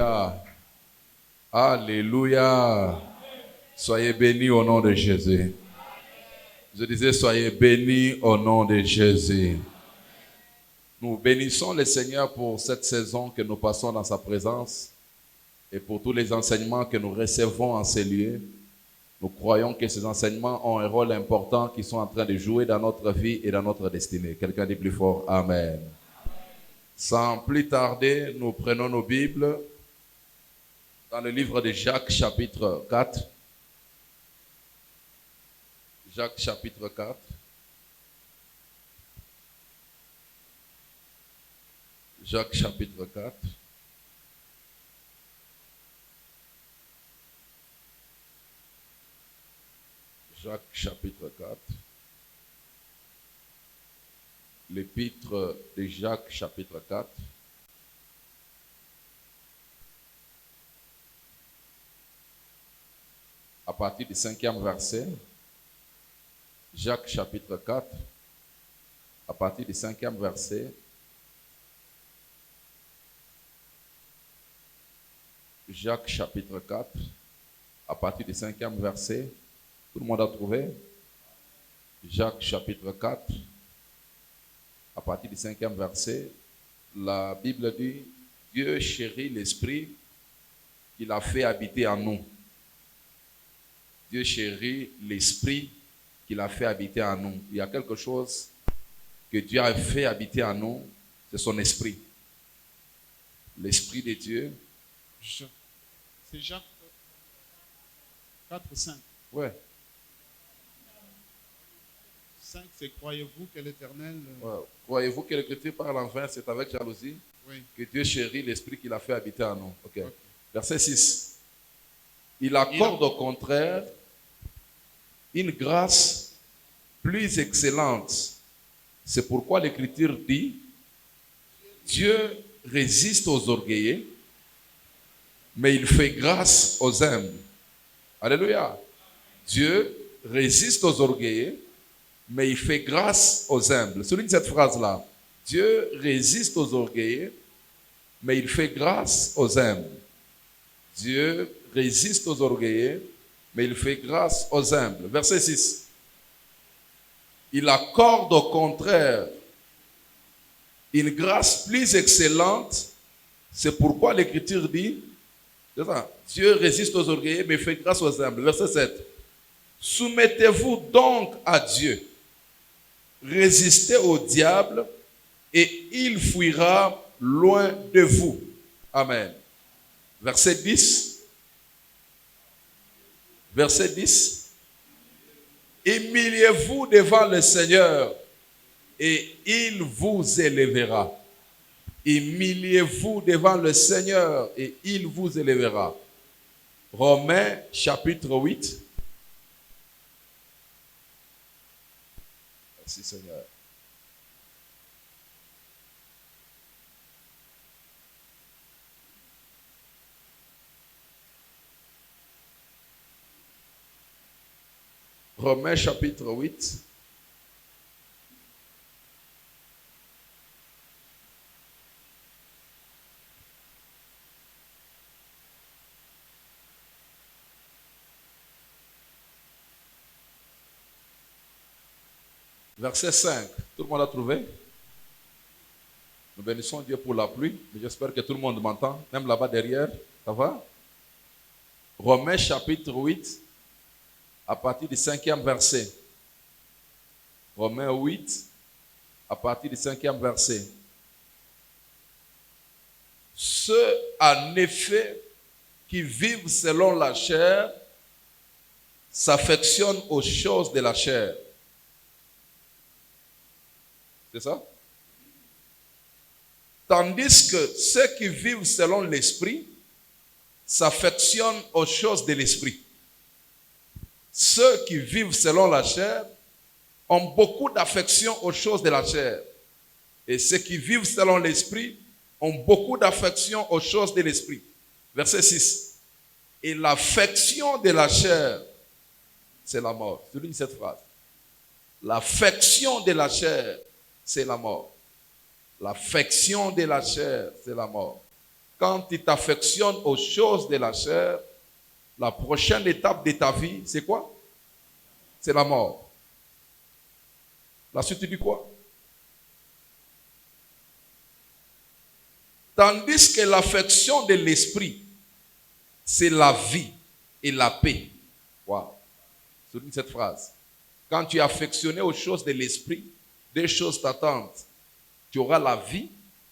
Alléluia. Alléluia. Soyez bénis au nom de Jésus. Je disais, soyez bénis au nom de Jésus. Nous bénissons le Seigneur pour cette saison que nous passons dans sa présence et pour tous les enseignements que nous recevons en ces lieux. Nous croyons que ces enseignements ont un rôle important qu'ils sont en train de jouer dans notre vie et dans notre destinée. Quelqu'un dit plus fort, Amen. Sans plus tarder, nous prenons nos Bibles dans le livre de Jacques chapitre 4. Jacques chapitre 4. Jacques chapitre 4. Jacques chapitre 4. L'épître de Jacques chapitre 4. À partir du 5e verset. Jacques chapitre 4. À partir du 5e verset. Jacques chapitre 4. À partir du 5e verset. Tout le monde a trouvé? Jacques chapitre 4. À partir du 5e verset, la Bible dit, Dieu chérit l'esprit qu'il a fait habiter en nous. Dieu chérit l'esprit qu'il a fait habiter en nous. Il y a quelque chose que Dieu a fait habiter en nous, c'est son esprit. L'esprit de Dieu. C'est Jacques 4, 5. Ouais. 5, c'est croyez-vous que l'Éternel... Ouais. Croyez-vous que l'Écriture parle enfin, c'est avec jalousie? Oui. Que Dieu chérit l'esprit qu'il a fait habiter en nous. Okay. Verset 6. Il accorde au contraire une grâce plus excellente. C'est pourquoi l'Écriture dit, Dieu résiste aux orgueilleux, mais il fait grâce aux humbles. Alléluia. Dieu résiste aux orgueilleux, mais il fait grâce aux humbles. Souligne cette phrase-là. Dieu résiste aux orgueilleux, mais il fait grâce aux humbles. Dieu résiste aux orgueilleux, mais il fait grâce aux humbles. Verset 6. Il accorde au contraire une grâce plus excellente. C'est pourquoi l'Écriture dit, Dieu résiste aux orgueilleux, mais fait grâce aux humbles. Verset 7. Soumettez-vous donc à Dieu. Résistez au diable et il fuira loin de vous. Amen. Verset 10. Verset 10. Humiliez-vous devant le Seigneur et il vous élèvera. Humiliez-vous devant le Seigneur et il vous élèvera. Romains chapitre 8. Merci Seigneur. Romains chapitre 8. Verset 5. Tout le monde a trouvé? Nous bénissons Dieu pour la pluie, mais j'espère que tout le monde m'entend, même là-bas derrière. Ça va? Romains chapitre 8, à partir du 5e verset. Romains 8, à partir du 5e verset. Ceux, en effet, qui vivent selon la chair, s'affectionnent aux choses de la chair. C'est ça? Tandis que ceux qui vivent selon l'esprit s'affectionnent aux choses de l'esprit. Ceux qui vivent selon la chair ont beaucoup d'affection aux choses de la chair. Et ceux qui vivent selon l'esprit ont beaucoup d'affection aux choses de l'esprit. Verset 6. Et l'affection de la chair, c'est la mort. Souligne cette phrase. L'affection de la chair, c'est la mort. L'affection de la chair, c'est la mort. quand tu t'affectionnes aux choses de la chair, la prochaine étape de ta vie, c'est quoi? C'est la mort. La suite dit quoi? Tandis que l'affection de l'esprit, c'est la vie et la paix. Waouh. Souligne cette phrase. Quand tu es affectionné aux choses de l'esprit, deux choses t'attendent. Tu auras la vie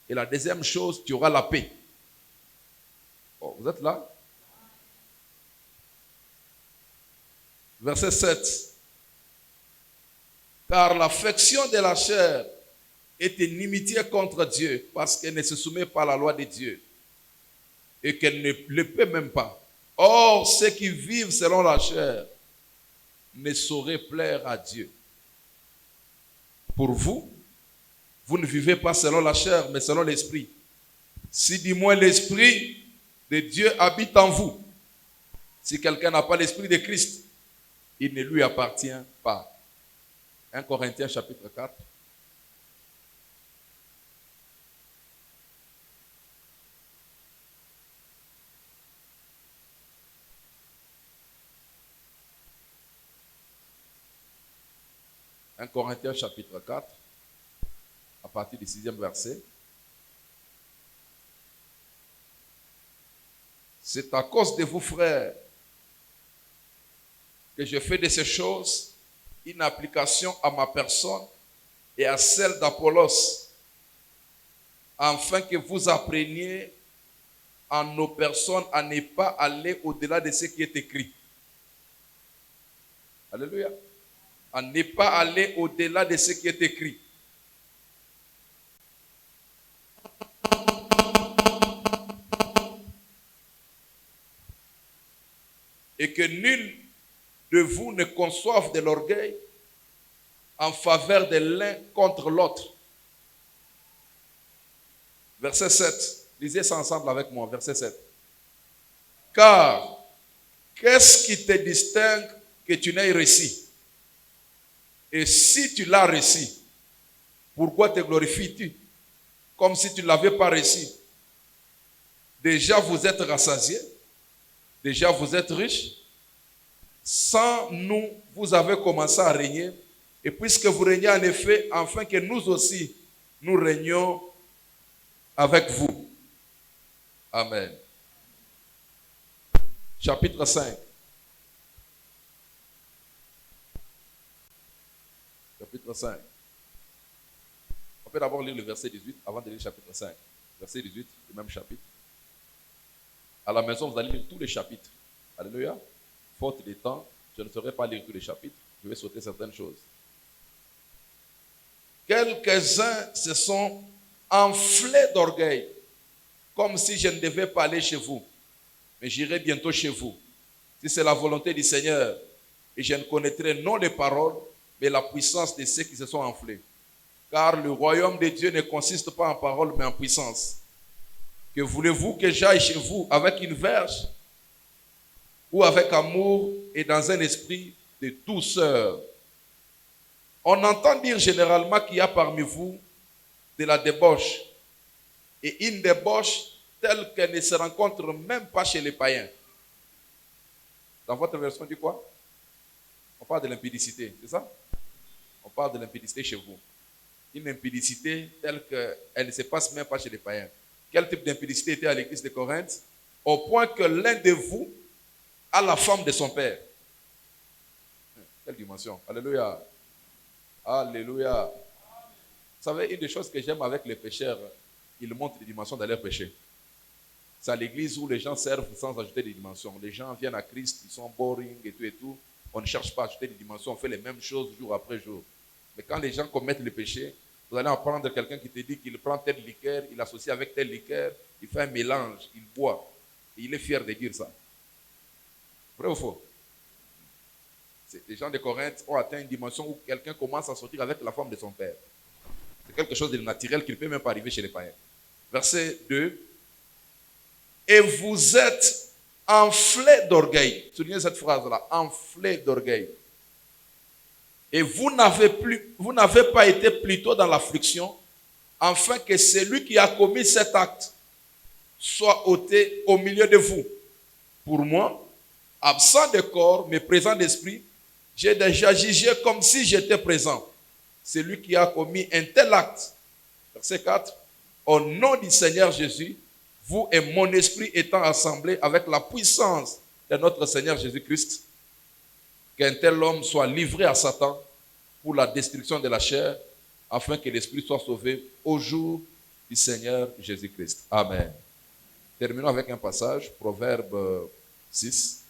et la deuxième chose, tu auras la paix. Oh, vous êtes là? Verset 7. Car l'affection de la chair est inimitié contre Dieu parce qu'elle ne se soumet pas à la loi de Dieu et qu'elle ne le peut même pas. Or, ceux qui vivent selon la chair ne sauraient plaire à Dieu. Pour vous, vous ne vivez pas selon la chair, mais selon l'esprit. Si du moins l'esprit de Dieu habite en vous, si quelqu'un n'a pas l'esprit de Christ, il ne lui appartient pas. 1 Corinthiens chapitre 4. Un Corinthiens chapitre 4, à partir du 6e verset. C'est à cause de vous, frères, que je fais de ces choses une application à ma personne et à celle d'Apollos, afin que vous appreniez en nos personnes à ne pas aller au-delà de ce qui est écrit. Alléluia. À ne pas aller au-delà de ce qui est écrit. Et que nul de vous ne conçoive de l'orgueil en faveur de l'un contre l'autre. Verset 7. Lisez ça ensemble avec moi. Verset 7. Car, qu'est-ce qui te distingue que tu n'aies réussi? Et si tu l'as réussi, pourquoi te glorifies-tu comme si tu ne l'avais pas réussi? Déjà vous êtes rassasiés, déjà vous êtes riches. Sans nous, vous avez commencé à régner. Et puisque vous régnez en effet, afin que nous aussi, nous régnions avec vous. Amen. Chapitre 5. Chapitre 5. On peut d'abord lire le verset 18 avant de lire le chapitre 5. Verset 18, le même chapitre. À la maison, vous allez lire tous les chapitres. Alléluia. Faute de temps, je ne saurais pas lire tous les chapitres. Je vais sauter certaines choses. Quelques-uns se sont enflés d'orgueil, comme si je ne devais pas aller chez vous, mais j'irai bientôt chez vous. Si c'est la volonté du Seigneur, et je ne connaîtrai non les paroles, mais la puissance de ceux qui se sont enflés. Car le royaume de Dieu ne consiste pas en paroles, mais en puissance. Que voulez-vous que j'aille chez vous avec une verge, ou avec amour et dans un esprit de douceur? On entend dire généralement qu'il y a parmi vous de la débauche, et une débauche telle qu'elle ne se rencontre même pas chez les païens. Dans votre version, dit quoi? On parle de l'impudicité, c'est ça? On parle de l'impudicité chez vous. Une impudicité telle qu'elle ne se passe même pas chez les païens. Quel type d'impudicité était à l'église de Corinthe? Au point que l'un de vous a la femme de son père. Quelle dimension? Alléluia. Alléluia. Vous savez, une des choses que j'aime avec les pécheurs, ils montrent les dimensions de leur péché. C'est à l'église où les gens servent sans ajouter des dimensions. Les gens viennent à Christ, ils sont boring et tout et tout. On ne cherche pas à ajouter des dimensions, on fait les mêmes choses jour après jour. Mais quand les gens commettent le péché, vous allez apprendre quelqu'un qui te dit qu'il prend tel liqueur, il associe avec tel liqueur, il fait un mélange, il boit. Et il est fier de dire ça. Vrai ou faux? Les gens de Corinthe ont atteint une dimension où quelqu'un commence à sortir avec la femme de son père. C'est quelque chose de naturel qui ne peut même pas arriver chez les païens. Verset 2. Et vous êtes enflés d'orgueil. Soulignez cette phrase-là. Enflés d'orgueil. Et vous n'avez pas été plutôt dans l'affliction, afin que celui qui a commis cet acte soit ôté au milieu de vous. Pour moi, absent de corps, mais présent d'esprit, j'ai déjà jugé comme si j'étais présent. Celui qui a commis un tel acte. Verset 4. Au nom du Seigneur Jésus, vous et mon esprit étant assemblés avec la puissance de notre Seigneur Jésus-Christ, qu'un tel homme soit livré à Satan pour la destruction de la chair, afin que l'esprit soit sauvé au jour du Seigneur Jésus-Christ. Amen. Terminons avec un passage, Proverbe 6.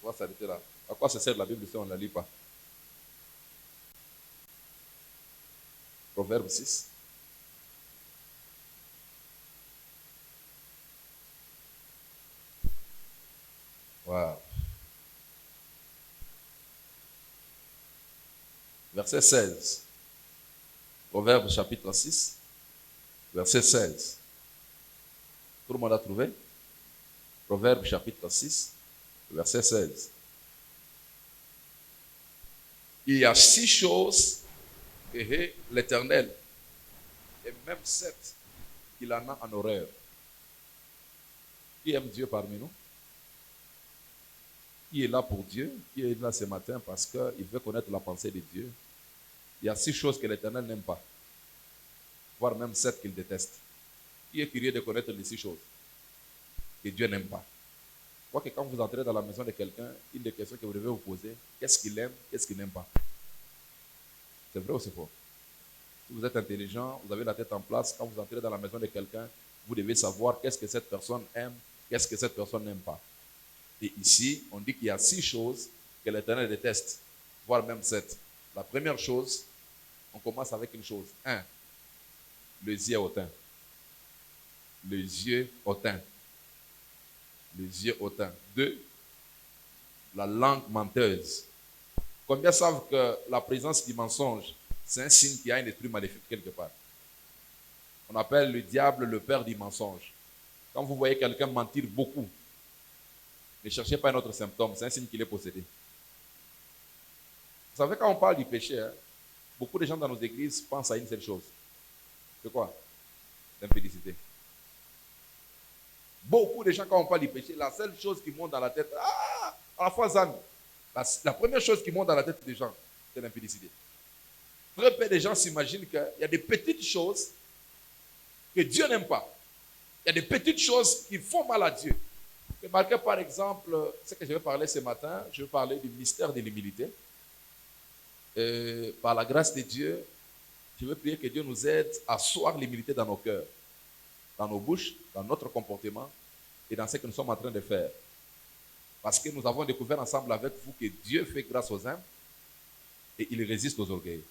On va s'arrêter là. À quoi ça sert la Bible si on ne la lit pas? Proverbe 6. Wow. Verset 16. Proverbe chapitre 6, verset 16. Tout le monde a trouvé? Proverbe chapitre 6, verset 16. Il y a 6 choses que l'Éternel, et même 7 qu'il en a en horreur. Qui aime Dieu parmi nous? Qui est là pour Dieu? Qui est là ce matin parce qu'il veut connaître la pensée de Dieu? Il y a 6 choses que l'Éternel n'aime pas, voire même 7 qu'il déteste. Qui est curieux de connaître les 6 choses que Dieu n'aime pas? Je crois que quand vous entrez dans la maison de quelqu'un, une des questions que vous devez vous poser, qu'est-ce qu'il aime, qu'est-ce qu'il n'aime pas? C'est vrai ou c'est faux? Si vous êtes intelligent, vous avez la tête en place, quand vous entrez dans la maison de quelqu'un, vous devez savoir qu'est-ce que cette personne aime, qu'est-ce que cette personne n'aime pas. Et ici, on dit qu'il y a 6 choses que l'Éternel déteste, voire même 7. La première chose, on commence avec une chose. 1. Les yeux hautains. Les yeux hautains. Les yeux hautains. 2. La langue menteuse. Combien savent que la présence du mensonge, c'est un signe qu'il y a un esprit maléfique quelque part? On appelle le diable le père du mensonge. Quand vous voyez quelqu'un mentir beaucoup, ne cherchez pas un autre symptôme, c'est un signe qu'il est possédé. Vous savez, quand on parle du péché, beaucoup de gens dans nos églises pensent à une seule chose. C'est quoi? L'impudicité. Beaucoup de gens, quand on parle du péché, la seule chose qui monte dans la tête, à la fois Zan, la première chose qui monte dans la tête des gens, c'est l'impudicité. Très peu de gens s'imaginent qu'il y a des petites choses que Dieu n'aime pas. Il y a des petites choses qui font mal à Dieu. Remarquez par exemple, ce que je vais parler ce matin, je vais parler du mystère de l'humilité. Par la grâce de Dieu, je veux prier que Dieu nous aide à asseoir l'humilité dans nos cœurs, dans nos bouches, dans notre comportement et dans ce que nous sommes en train de faire. Parce que nous avons découvert ensemble avec vous que Dieu fait grâce aux humbles et il résiste aux orgueils.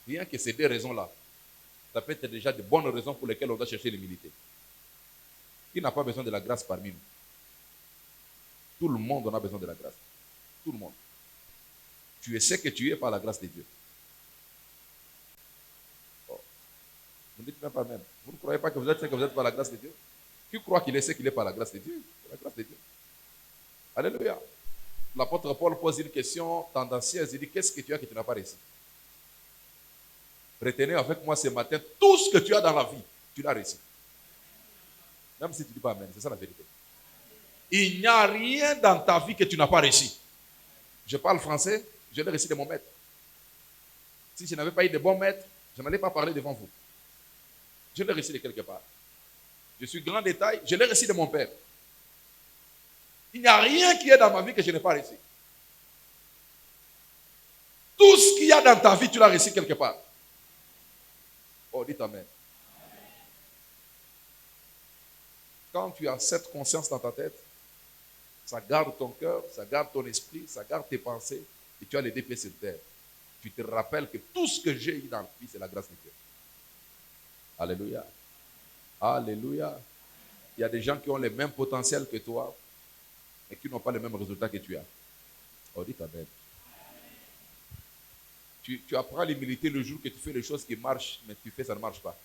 Rien que ces 2 raisons-là, ça peut être déjà de bonnes raisons pour lesquelles on doit chercher l'humilité. Qui n'a pas besoin de la grâce parmi nous? Tout le monde en a besoin de la grâce. Tout le monde. Tu es ce que tu es par la grâce de Dieu. Oh. Vous ne dites même pas même. Vous ne croyez pas que vous êtes ce que vous êtes par la grâce de Dieu? Qui croit qu'il est ce qu'il est par la grâce de Dieu? Par la grâce de Dieu. Alléluia. L'apôtre Paul pose une question tendancieuse. Il dit, qu'est-ce que tu as que tu n'as pas réussi? Retenez avec moi ce matin, tout ce que tu as dans la vie, tu l'as réussi. Même si tu ne dis pas amen, c'est ça la vérité. Il n'y a rien dans ta vie que tu n'as pas réussi. Je parle français, je l'ai réussi de mon maître. Si je n'avais pas eu de bons maîtres, je n'allais pas parler devant vous. Je l'ai réussi de quelque part. Je suis grand détail, je l'ai réussi de mon père. Il n'y a rien qui est dans ma vie que je n'ai pas réussi. Tout ce qu'il y a dans ta vie, tu l'as réussi quelque part. Oh, dites amen. Quand tu as cette conscience dans ta tête, ça garde ton cœur, ça garde ton esprit, ça garde tes pensées, et tu as les 2 pieds sur terre. Tu te rappelles que tout ce que j'ai eu dans la vie, c'est la grâce de Dieu. Alléluia. Alléluia. Il y a des gens qui ont le même potentiel que toi, mais qui n'ont pas le même résultat que tu as. Oh, dites amen. Tu apprends l'humilité le jour que tu fais les choses qui marchent, mais tu fais ça ne marche pas.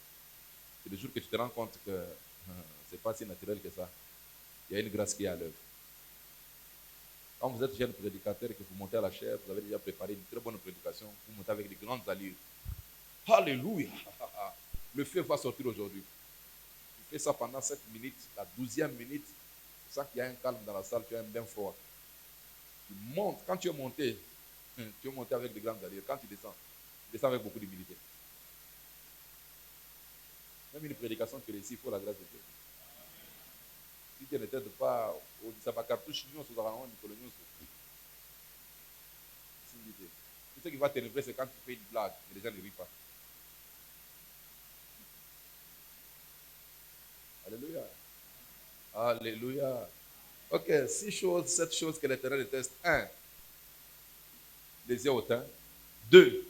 C'est le jour que tu te rends compte que ce n'est pas si naturel que ça. Il y a une grâce qui est à l'œuvre. Quand vous êtes jeune prédicateur et que vous montez à la chair, vous avez déjà préparé une très bonne prédication, vous montez avec de grandes allures. Alléluia. Le feu va sortir aujourd'hui. Tu fais ça pendant 7 minutes, la 12e minute, tu sens qu'il y a un calme dans la salle, tu as un bain froid. Tu montes, quand tu es monté, avec des grandes allures. Quand tu descends avec beaucoup d'humilité. Même une prédication que réussit, il faut la grâce de Dieu. Si tu n'étais pas au cartouche, nous sommes dans le colonial. Tout ce qui va t'énerver, c'est quand tu fais une blague et les gens ne rient pas. Alléluia. Alléluia. Ok, 7 choses que l'Éternel déteste. 1, les yeux hautains. 2,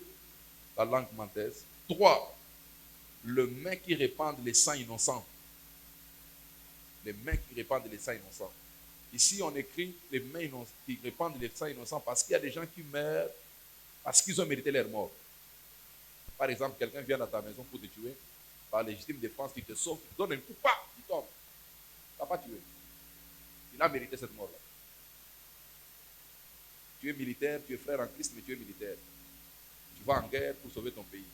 la langue menteuse. 3, le main qui répandent les sangs innocents. Les mains qui répandent les sangs innocents. Ici, on écrit les mains qui répandent les sangs innocents parce qu'il y a des gens qui meurent parce qu'ils ont mérité leur mort. Par exemple, quelqu'un vient dans ta maison pour te tuer, par légitime défense, il te sauve, il te donne un coup, il tombe. Tu n'as pas tué. Il a mérité cette mort-là. Tu es militaire, tu es frère en Christ, mais tu es militaire. Tu vas en guerre pour sauver ton pays.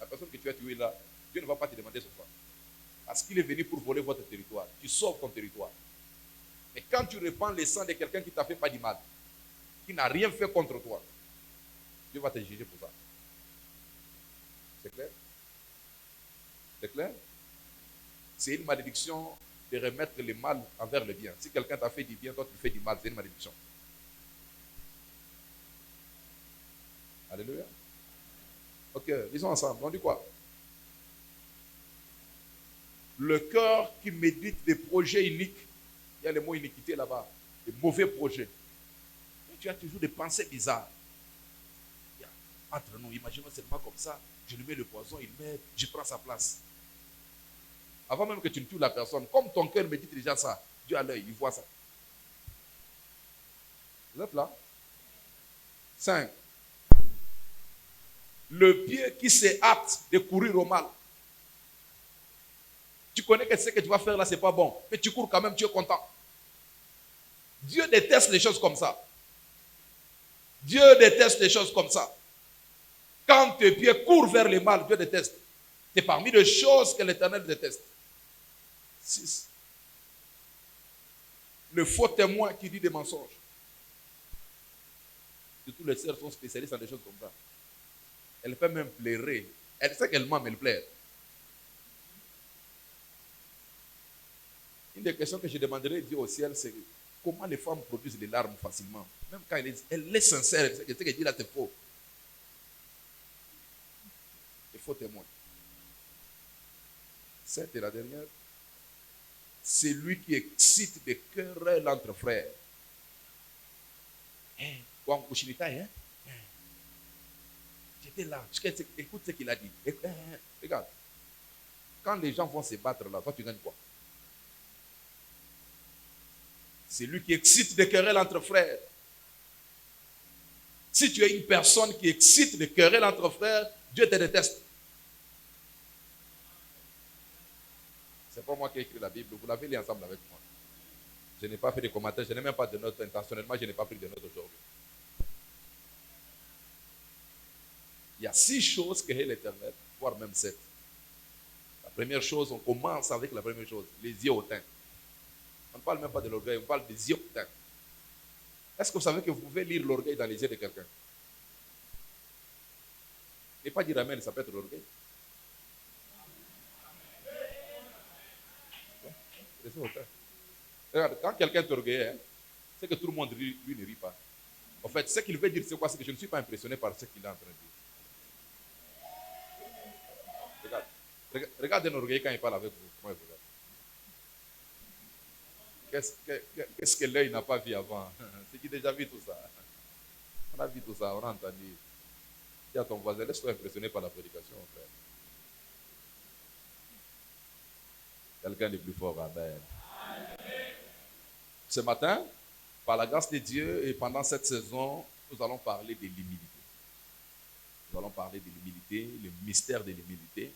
La personne que tu as tuée là, Dieu ne va pas te demander ce soir. Parce qu'il est venu pour voler votre territoire. Tu sauves ton territoire. Mais quand tu répands les sangs de quelqu'un qui ne t'a fait pas du mal, qui n'a rien fait contre toi, Dieu va te juger pour ça. C'est clair? C'est clair? C'est une malédiction de remettre le mal envers le bien. Si quelqu'un t'a fait du bien, toi tu fais du mal, c'est une malédiction. Alléluia. Ok, lisons ensemble. On dit quoi? Le cœur qui médite des projets iniques. Il y a le mot iniquité là-bas. Des mauvais projets. Et tu as toujours des pensées bizarres. Entre nous, imaginons seulement comme ça. Je lui mets le poison, il meurt, je prends sa place. Avant même que tu ne tues la personne, comme ton cœur médite déjà ça, Dieu a l'œil, il voit ça. Vous êtes là? 5. Le pied qui se hâte de courir au mal. Tu connais que ce que tu vas faire là, c'est pas bon. Mais tu cours quand même, tu es content. Dieu déteste les choses comme ça. Dieu déteste les choses comme ça. Quand tes pieds courent vers le mal, Dieu déteste. C'est parmi les choses que l'Éternel déteste. 6. Le faux témoin qui dit des mensonges. Tous les sœurs sont spécialistes dans des choses comme ça. Elle peut même pleurer. Elle sait qu'elle ment, mais elle pleure. Une des questions que je demanderai Dieu au ciel, c'est comment les femmes produisent des larmes facilement. Même quand elle est sincère, elle sait qu'elle dit là, c'est faux. Les faux témoins. 7 et la dernière. C'est lui qui excite des querelles entre frères. J'étais là. Écoute ce qu'il a dit. Regarde. Quand les gens vont se battre là, toi tu gagnes quoi? C'est lui qui excite des querelles entre frères. Si tu es une personne qui excite des querelles entre frères, Dieu te déteste. C'est pas moi qui ai écrit la Bible, vous l'avez lu ensemble avec moi. Je n'ai pas fait de commentaires, je n'ai même pas de notes intentionnellement, je n'ai pas pris de notes aujourd'hui. Il y a 6 choses que est l'Éternel, voire même 7. La première chose, on commence avec la première chose, les yeux hautains. On ne parle même pas de l'orgueil, on parle des yeux hautains. Est-ce que vous savez que vous pouvez lire l'orgueil dans les yeux de quelqu'un? Et pas dire amen, ça peut être l'orgueil. Les yeux hautains. Regarde, quand quelqu'un est orgueilleux, c'est que tout le monde rit, lui ne rit pas. En fait, ce qu'il veut dire, c'est quoi? C'est que je ne suis pas impressionné par ce qu'il est en train de dire. Regarde un orgueilleux quand il parle avec vous. Comment il regarde? Qu'est-ce que l'œil n'a pas vu avant? C'est qui déjà vu tout ça? On a vu tout ça, on a entendu. Dis à ton voisin, laisse-toi impressionner par la prédication, frère. Quelqu'un de plus fort, amen. Ce matin, par la grâce de Dieu et pendant cette saison, nous allons parler de l'humilité. Nous allons parler de l'humilité, le mystère de l'humilité,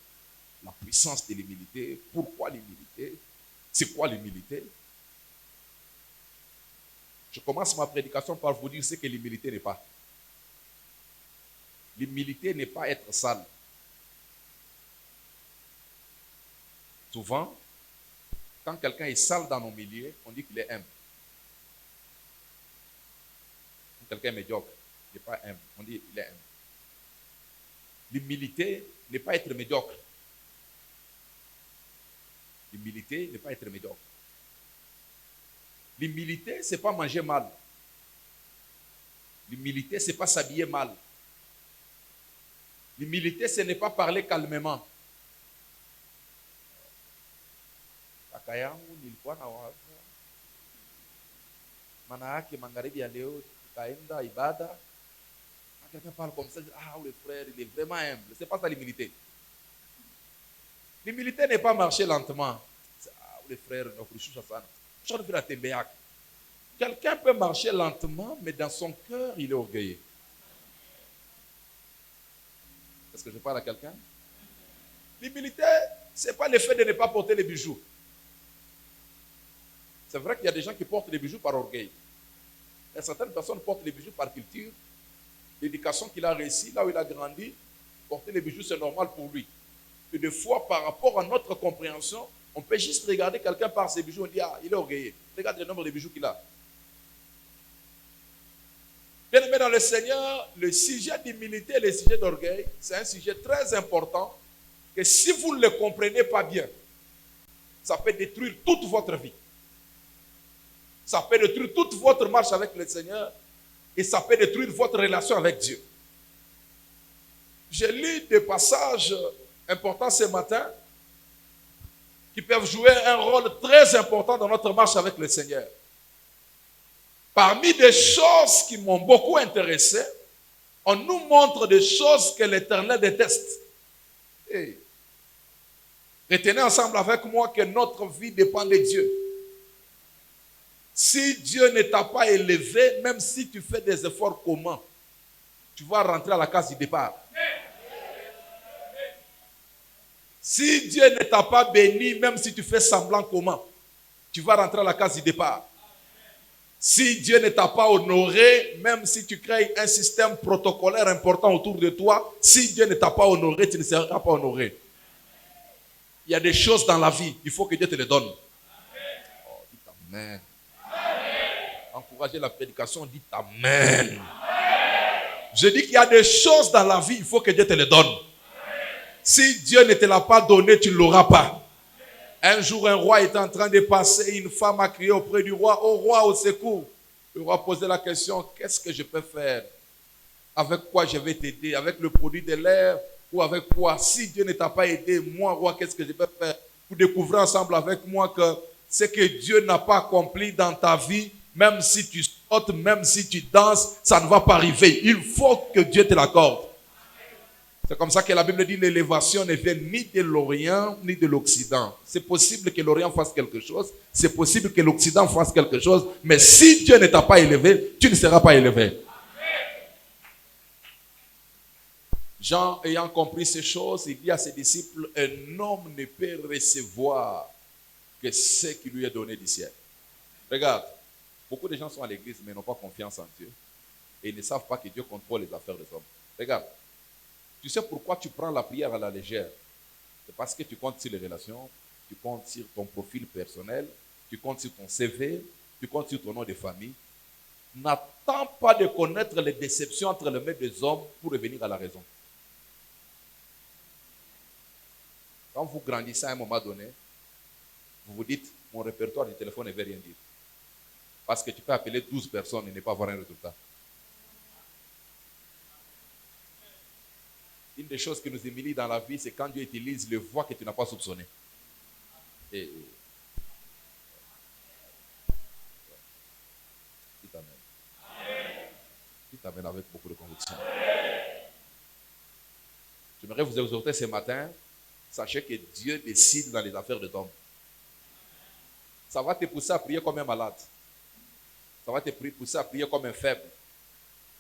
la puissance de l'humilité, pourquoi l'humilité, c'est quoi l'humilité. Je commence ma prédication par vous dire ce que l'humilité n'est pas. L'humilité n'est pas être sale. Souvent, quand quelqu'un est sale dans nos milieux, on dit qu'il est humble. Quand quelqu'un est médiocre, il n'est pas humble, on dit qu'il est humble. L'humilité n'est pas être médiocre. L'humilité n'est pas être médiocre. L'humilité, ce n'est pas manger mal. L'humilité, ce n'est pas s'habiller mal. L'humilité, ce n'est pas parler calmement. Quelqu'un parle comme ça, ah, le frère, il est vraiment humble. Ce n'est pas ça l'humilité. L'humilité n'est pas marcher lentement. Ah, le frère, quelqu'un peut marcher lentement, mais dans son cœur, il est orgueilleux. Est-ce que je parle à quelqu'un? L'humilité, ce n'est pas le fait de ne pas porter les bijoux. C'est vrai qu'il y a des gens qui portent les bijoux par orgueil. Et certaines personnes portent les bijoux par culture. L'éducation qu'il a réussi, là où il a grandi, porter les bijoux, c'est normal pour lui. Et des fois, par rapport à notre compréhension, on peut juste regarder quelqu'un par ses bijoux, on dit, ah, il est orgueilleux. Regarde le nombre de bijoux qu'il a. Bien aimé dans le Seigneur, le sujet d'humilité et le sujet d'orgueil, c'est un sujet très important que si vous ne le comprenez pas bien, ça peut détruire toute votre vie. Ça peut détruire toute votre marche avec le Seigneur et ça peut détruire votre relation avec Dieu. J'ai lu des passages importants ce matin qui peuvent jouer un rôle très important dans notre marche avec le Seigneur. Parmi des choses qui m'ont beaucoup intéressé, on nous montre des choses que l'Éternel déteste. Hey. Retenez ensemble avec moi que notre vie dépend de Dieu. Si Dieu ne t'a pas élevé, même si tu fais des efforts comment, tu vas rentrer à la case du départ. Si Dieu ne t'a pas béni, même si tu fais semblant comment, tu vas rentrer à la case du départ. Si Dieu ne t'a pas honoré, même si tu crées un système protocolaire important autour de toi, si Dieu ne t'a pas honoré, tu ne seras pas honoré. Il y a des choses dans la vie, il faut que Dieu te les donne. Oh, dites Amen. Encouragez la prédication, dites Amen. Je dis qu'il y a des choses dans la vie, il faut que Dieu te les donne. Si Dieu ne te l'a pas donné, tu ne l'auras pas. Un jour, un roi était en train de passer, une femme a crié auprès du roi, « Oh roi, au secours !» Le roi posait la question, « Qu'est-ce que je peux faire? Avec quoi je vais t'aider? Avec le produit de l'air ou avec quoi? Si Dieu ne t'a pas aidé, moi, roi, qu'est-ce que je peux faire? » Vous découvrez ensemble avec moi que ce que Dieu n'a pas accompli dans ta vie, même si tu sautes, même si tu danses, ça ne va pas arriver. Il faut que Dieu te l'accorde. C'est comme ça que la Bible dit que l'élévation ne vient ni de l'Orient ni de l'Occident. C'est possible que l'Orient fasse quelque chose, c'est possible que l'Occident fasse quelque chose, mais si Dieu ne t'a pas élevé, tu ne seras pas élevé. Jean, ayant compris ces choses, il dit à ses disciples, un homme ne peut recevoir que ce qui lui est donné du ciel. Regarde, beaucoup de gens sont à l'église mais n'ont pas confiance en Dieu et ils ne savent pas que Dieu contrôle les affaires des hommes. Regarde. Tu sais pourquoi tu prends la prière à la légère? C'est parce que tu comptes sur les relations, tu comptes sur ton profil personnel, tu comptes sur ton CV, tu comptes sur ton nom de famille. N'attends pas de connaître les déceptions entre les mains des hommes pour revenir à la raison. Quand vous grandissez à un moment donné, vous vous dites, mon répertoire du téléphone ne veut rien dire. Parce que tu peux appeler 12 personnes et ne pas avoir un résultat. Une des choses qui nous humilie dans la vie, c'est quand Dieu utilise les voies que tu n'as pas soupçonnées. Et dites Amen. Dites Amen avec beaucoup de conviction. J'aimerais vous exhorter ce matin. Sachez que Dieu décide dans les affaires de l'homme. Ça va te pousser à prier comme un malade. Ça va te pousser à prier comme un faible.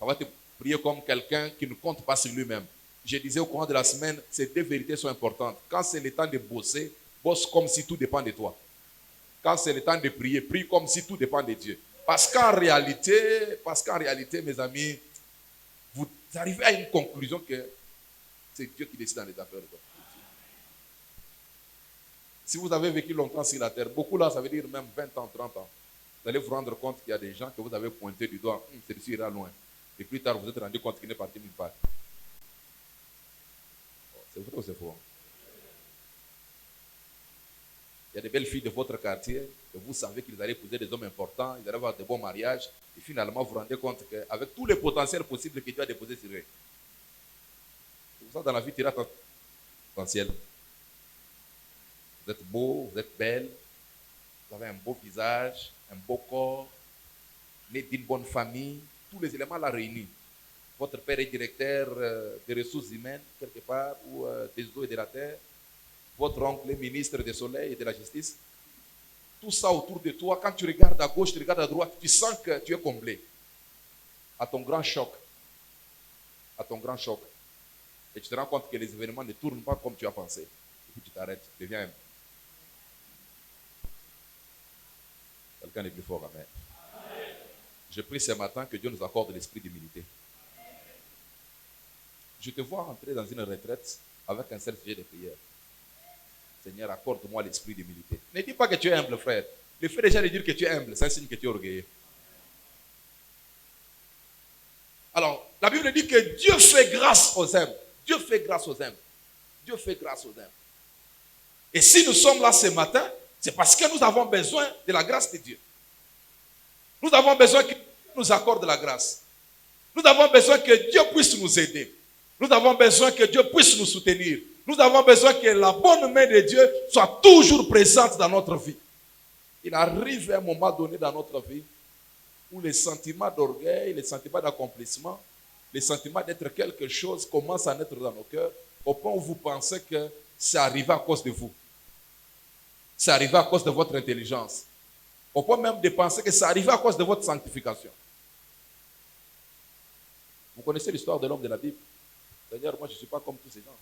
Ça va te prier comme quelqu'un qui ne compte pas sur lui-même. Je disais au courant de la semaine, ces deux vérités sont importantes. Quand c'est le temps de bosser, bosse comme si tout dépend de toi. Quand c'est le temps de prier, prie comme si tout dépend de Dieu. Parce qu'en réalité, mes amis, vous arrivez à une conclusion que c'est Dieu qui décide dans les affaires de toi. Si vous avez vécu longtemps sur la terre, beaucoup là, ça veut dire même 20 ans, 30 ans, vous allez vous rendre compte qu'il y a des gens que vous avez pointé du doigt. Celui-ci ira loin. Et plus tard, vous vous êtes rendu compte qu'il n'est parti nulle part. C'est vrai ou c'est faux? Il y a des belles filles de votre quartier que vous savez qu'ils allaient épouser des hommes importants, ils allaient avoir de bons mariages. Et finalement, vous vous rendez compte qu'avec tous les potentiels possibles que Dieu a déposés sur eux, c'est pour ça dans la vie, tu iras ton potentiel. Vous êtes beau, vous êtes belle, vous avez un beau visage, un beau corps, né d'une bonne famille, tous les éléments là réunis. Votre père est directeur des ressources humaines, quelque part, ou des eaux et de la terre. Votre oncle est ministre des soleils et de la justice. Tout ça autour de toi, quand tu regardes à gauche, tu regardes à droite, tu sens que tu es comblé. À ton grand choc. À ton grand choc. Et tu te rends compte que les événements ne tournent pas comme tu as pensé. Et puis tu t'arrêtes, tu deviens humble. Quelqu'un est plus fort, amen. Je prie ce matin que Dieu nous accorde l'esprit d'humilité. Je te vois entrer dans une retraite avec un seul sujet de prière. Seigneur, accorde-moi l'esprit d'humilité. Ne dis pas que tu es humble, frère. Le fait déjà de dire que tu es humble, c'est un signe que tu es orgueilleux. Alors, la Bible dit que Dieu fait grâce aux humbles. Dieu fait grâce aux humbles. Dieu fait grâce aux humbles. Et si nous sommes là ce matin, c'est parce que nous avons besoin de la grâce de Dieu. Nous avons besoin qu'il nous accorde la grâce. Nous avons besoin que Dieu puisse nous aider. Nous avons besoin que Dieu puisse nous soutenir. Nous avons besoin que la bonne main de Dieu soit toujours présente dans notre vie. Il arrive un moment donné dans notre vie où les sentiments d'orgueil, les sentiments d'accomplissement, les sentiments d'être quelque chose commencent à naître dans nos cœurs au point où vous pensez que c'est arrivé à cause de vous. C'est arrivé à cause de votre intelligence. Au point même de penser que c'est arrivé à cause de votre sanctification. Vous connaissez l'histoire de l'homme de la Bible. Seigneur, moi je ne suis pas comme tous ces gens.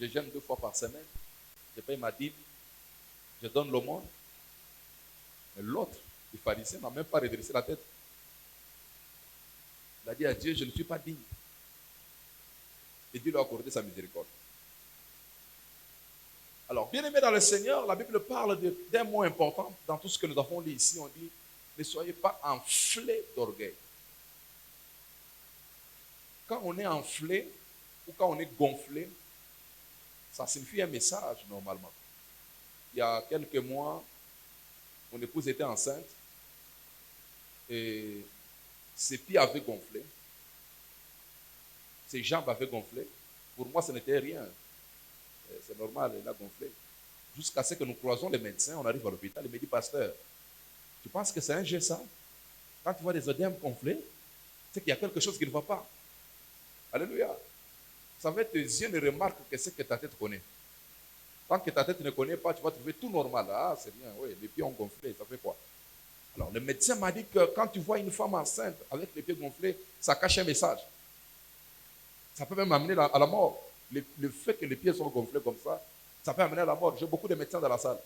Je jeûne 2 fois par semaine. Je paye ma dîme. Je donne l'aumône. Mais l'autre, le pharisien, n'a même pas redressé la tête. Il a dit à Dieu, je ne suis pas digne. Et Dieu lui a accordé sa miséricorde. Alors, bien aimé dans le Seigneur, la Bible parle d'un mot important dans tout ce que nous avons lu ici. On dit, ne soyez pas enflés d'orgueil. Quand on est enflé ou quand on est gonflé, ça signifie un message normalement. Il y a quelques mois, mon épouse était enceinte et ses pieds avaient gonflé, ses jambes avaient gonflé. Pour moi, ce n'était rien. C'est normal, elle a gonflé. Jusqu'à ce que nous croisons les médecins, on arrive à l'hôpital, il me dit, pasteur, tu penses que c'est un jet ça? Quand tu vois des œdèmes gonflés, c'est qu'il y a quelque chose qui ne va pas. Alléluia. Vous savez, tes yeux ne remarquent que ce que ta tête connaît. Tant que ta tête ne connaît pas, tu vas trouver tout normal. Ah, c'est bien, oui, les pieds ont gonflé, ça fait quoi? Alors, le médecin m'a dit que quand tu vois une femme enceinte avec les pieds gonflés, ça cache un message. Ça peut même amener à la mort. Le fait que les pieds sont gonflés comme ça peut amener à la mort. J'ai beaucoup de médecins dans la salle.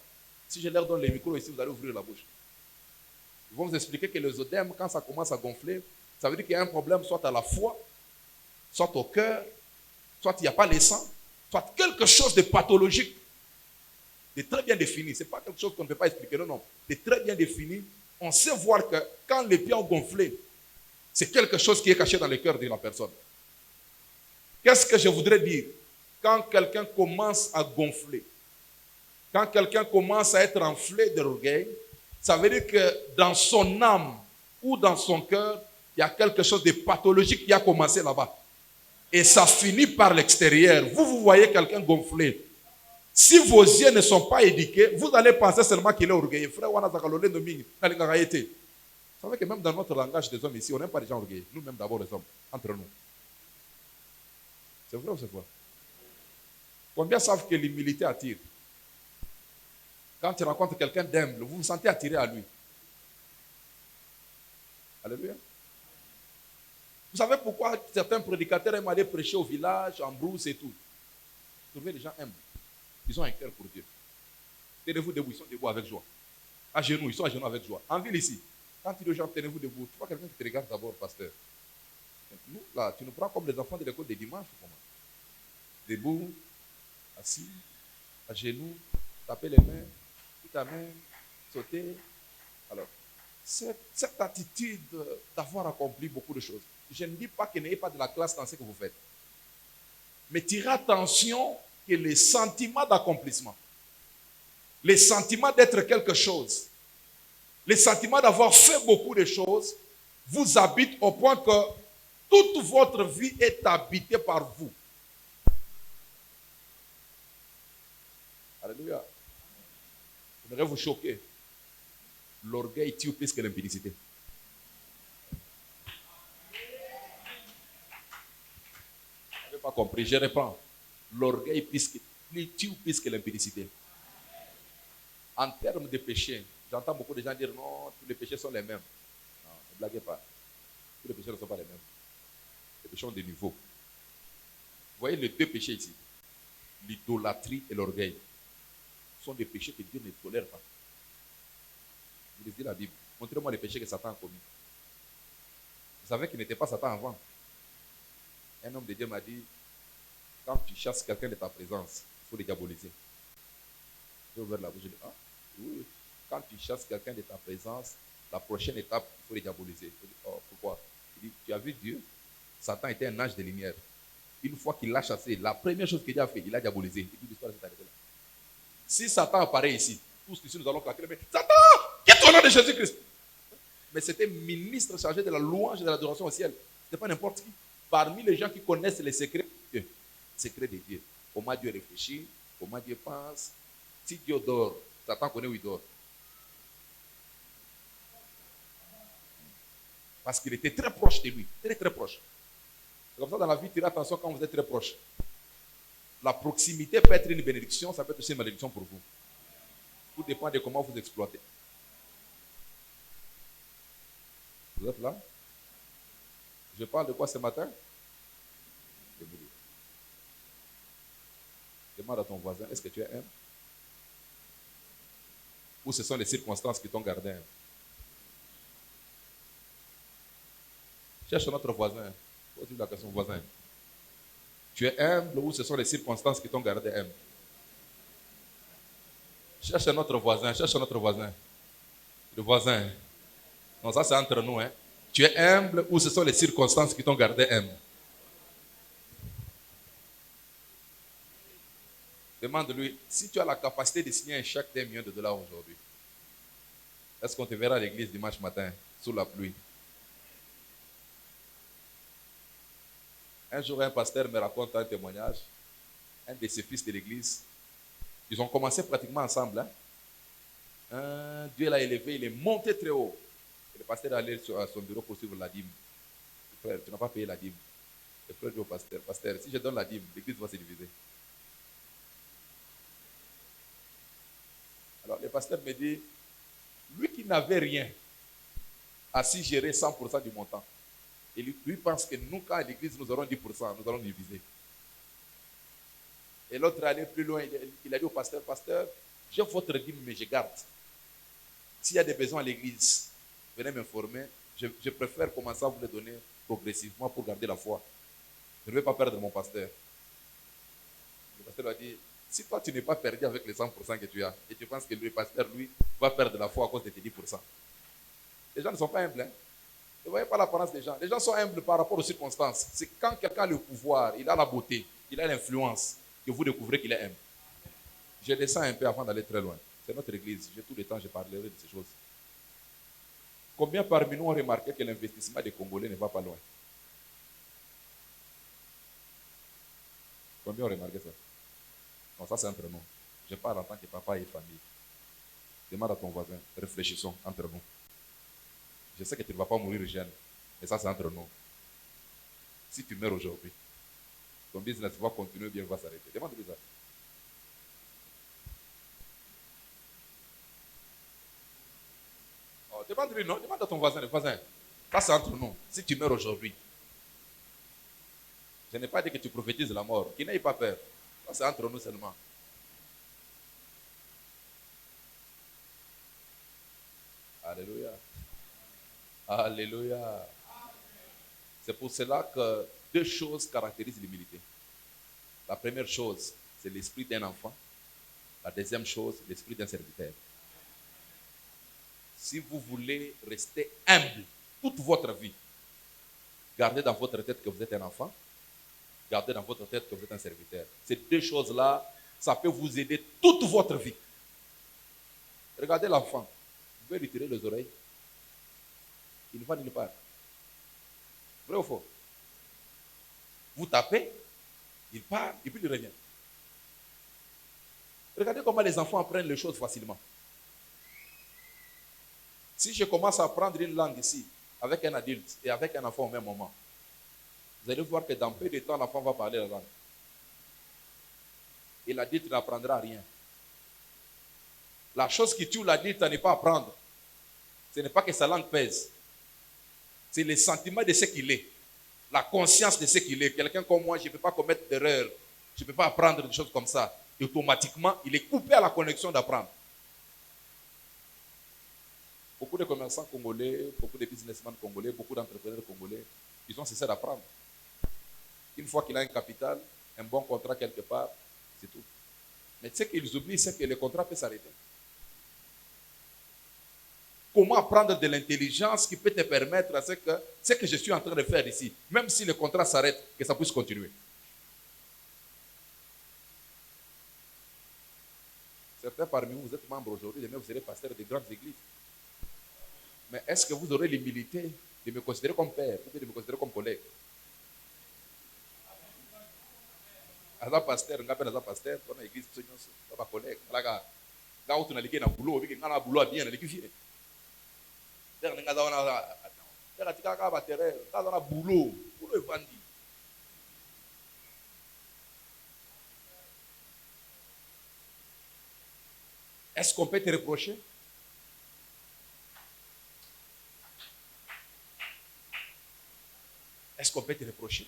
Si je leur donne les micros ici, vous allez ouvrir la bouche. Ils vont vous expliquer que les œdèmes, quand ça commence à gonfler, ça veut dire qu'il y a un problème soit à la foi, soit au cœur, soit il n'y a pas les sangs, soit quelque chose de pathologique, de très bien défini. Ce n'est pas quelque chose qu'on ne peut pas expliquer, non, non. De très bien défini. On sait voir que quand les pieds ont gonflé, c'est quelque chose qui est caché dans le cœur de la personne. Qu'est-ce que je voudrais dire? Quand quelqu'un commence à gonfler, quand quelqu'un commence à être enflé d'orgueil, ça veut dire que dans son âme ou dans son cœur, il y a quelque chose de pathologique qui a commencé là-bas. Et ça finit par l'extérieur. Vous voyez quelqu'un gonflé. Si vos yeux ne sont pas éduqués, vous allez penser seulement qu'il est orgueilleux. Frère, vous savez que même dans notre langage des hommes ici, on n'aime pas les gens orgueilleux. Nous-mêmes d'abord les hommes, entre nous. C'est vrai ou c'est vrai? Combien savent que l'humilité attire? Quand tu rencontres quelqu'un d'humble, vous vous sentez attiré à lui. Alléluia. Vous savez pourquoi certains prédicateurs aiment aller prêcher au village, en brousse et tout? Trouvez les gens humbles. Ils ont un cœur pour Dieu. Tenez-vous debout, ils sont debout avec joie. À genoux, ils sont à genoux avec joie. En ville ici, quand tu dis aux gens, tenez-vous debout, tu vois quelqu'un qui te regarde d'abord, pasteur. Nous, là, tu nous prends comme les enfants de l'école des dimanches. Debout, assis, à genoux, taper les mains, tout ta main, sauter. Alors, cette attitude d'avoir accompli beaucoup de choses, je ne dis pas que n'ayez pas de la classe dans ce que vous faites. Mais tirez attention que les sentiments d'accomplissement, les sentiments d'être quelque chose, les sentiments d'avoir fait beaucoup de choses, vous habitent au point que toute votre vie est habitée par vous. Alléluia. J'aimerais vous choquer. L'orgueil tue plus que l'impudicité. Vous n'avez pas compris, je reprends. L'orgueil tue plus que l'impudicité. En termes de péché, j'entends beaucoup de gens dire non, tous les péchés sont les mêmes. Non, ne blaguez pas. Tous les péchés ne sont pas les mêmes. Les péchés ont des niveaux. Vous voyez les deux péchés ici, l'idolâtrie et l'orgueil, sont des péchés que Dieu ne tolère pas. Vous lisez la Bible. Montrez-moi les péchés que Satan a commis. Vous savez qu'il n'était pas Satan avant. Un homme de Dieu m'a dit, quand tu chasses quelqu'un de ta présence, il faut le diaboliser. J'ai ouvert la bouche, j'ai dit, ah, oui. Quand tu chasses quelqu'un de ta présence, la prochaine étape, il faut le diaboliser. Je dis, oh, pourquoi? Il dit, tu as vu Dieu? Satan était un ange de lumière. Une fois qu'il l'a chassé, la première chose qu'il Dieu a fait, il a diabolisé. Et puis l'histoire s'est arrêtée là. Si Satan apparaît ici, tous ici nous allons claquer les mains. Satan, quitte au nom de Jésus-Christ. Mais c'était ministre chargé de la louange et de l'adoration au ciel. Ce n'était pas n'importe qui. Parmi les gens qui connaissent les secrets de Dieu, les secrets de Dieu, comment Dieu réfléchit, comment Dieu pense. Si Dieu dort, Satan connaît où il dort. Parce qu'il était très proche de lui, très très proche. C'est comme ça dans la vie, tirez attention quand vous êtes très proche. La proximité peut être une bénédiction, ça peut être aussi une malédiction pour vous. Tout dépend de comment vous exploitez. Vous êtes là? Je parle de quoi ce matin? Demande à ton voisin, est-ce que tu es humble? Ou ce sont les circonstances qui t'ont gardé humble? Cherche notre voisin. Pose-lui la question, voisin. Tu es humble ou ce sont les circonstances qui t'ont gardé humble? Cherche notre voisin, cherche notre voisin. Le voisin. Non, ça c'est entre nous. Hein. Tu es humble ou ce sont les circonstances qui t'ont gardé humble? Demande-lui, si tu as la capacité de signer un chèque d'1 million de dollars aujourd'hui, est-ce qu'on te verra à l'église dimanche matin, sous la pluie? Un jour, un pasteur me raconte un témoignage. Un de ses fils de l'église, ils ont commencé pratiquement ensemble. Hein. Dieu l'a élevé, il est monté très haut. Et le pasteur est allé à son bureau pour suivre la dîme. Frère, tu n'as pas payé la dîme. Le frère dit au pasteur, pasteur, si je donne la dîme, l'église va se diviser. Alors le pasteur me dit, lui qui n'avait rien, a su gérer 100% du montant. Et lui pense que nous, quand à l'église, nous aurons 10%, nous allons diviser. Et l'autre est allé plus loin, il a dit au pasteur, pasteur, j'ai votre dîme, mais je garde. S'il y a des besoins à l'église, venez m'informer. Je préfère commencer à vous les donner progressivement pour garder la foi. Je ne vais pas perdre mon pasteur. Le pasteur lui a dit, si toi tu n'es pas perdu avec les 100% que tu as, et tu penses que le pasteur, lui, va perdre la foi à cause de tes 10%. Les gens ne sont pas humbles. Hein? Ne voyez pas l'apparence des gens. Les gens sont humbles par rapport aux circonstances. C'est quand quelqu'un a le pouvoir, il a la beauté, il a l'influence, que vous découvrez qu'il est humble. Je descends un peu avant d'aller très loin. C'est notre église. J'ai tout le temps, je parlerai de ces choses. Combien parmi nous ont remarqué que l'investissement des Congolais ne va pas loin? Combien ont remarqué ça? Non, ça c'est entre nous. Je parle en tant que papa et famille. Demande à ton voisin. Réfléchissons entre nous. Je sais que tu ne vas pas mourir jeune, mais ça c'est entre nous. Si tu meurs aujourd'hui, ton business va continuer ou bien va s'arrêter. Demande-lui ça. Oh, demande-lui, non? Demande à ton voisin, le voisin. Ça c'est entre nous. Si tu meurs aujourd'hui, je n'ai pas dit que tu prophétises la mort. Qu'il n'aie pas peur. Ça c'est entre nous seulement. Alléluia. Alléluia. C'est pour cela que 2 choses caractérisent l'humilité. La première chose, c'est l'esprit d'un enfant. La deuxième chose, l'esprit d'un serviteur. Si vous voulez rester humble toute votre vie, gardez dans votre tête que vous êtes un enfant, gardez dans votre tête que vous êtes un serviteur. Ces deux choses-là, ça peut vous aider toute votre vie. Regardez l'enfant. Vous pouvez lui tirer les oreilles. Il ne va nulle part. Vrai ou faux? Vous tapez, il part et puis il revient. Regardez comment les enfants apprennent les choses facilement. Si je commence à apprendre une langue ici, avec un adulte et avec un enfant au même moment, vous allez voir que dans peu de temps, l'enfant va parler la langue. Et l'adulte n'apprendra rien. La chose qui tue l'adulte à ne pas apprendre, ce n'est pas que sa langue pèse. C'est le sentiment de ce qu'il est. La conscience de ce qu'il est. Quelqu'un comme moi, je ne peux pas commettre d'erreur. Je ne peux pas apprendre des choses comme ça. Et automatiquement, il est coupé à la connexion d'apprendre. Beaucoup de commerçants congolais, beaucoup de businessmen congolais, beaucoup d'entrepreneurs congolais, ils ont cessé d'apprendre. Une fois qu'il a un capital, un bon contrat quelque part, c'est tout. Mais ce qu'ils oublient, c'est que le contrat peut s'arrêter. Comment apprendre de l'intelligence qui peut te permettre à ce que je suis en train de faire ici, même si le contrat s'arrête, que ça puisse continuer. Certains parmi vous, vous êtes membres aujourd'hui, demain vous serez pasteur de grandes églises. Mais est-ce que vous aurez l'humilité de me considérer comme père ou de me considérer comme collègue? Aza pasteur, nga pena aza pasteur, on a église, on a collègue. Là où tu as liqué dans le boulot, on a boulot bien, on a liqué. Est-ce qu'on peut te reprocher? Est-ce qu'on peut te reprocher?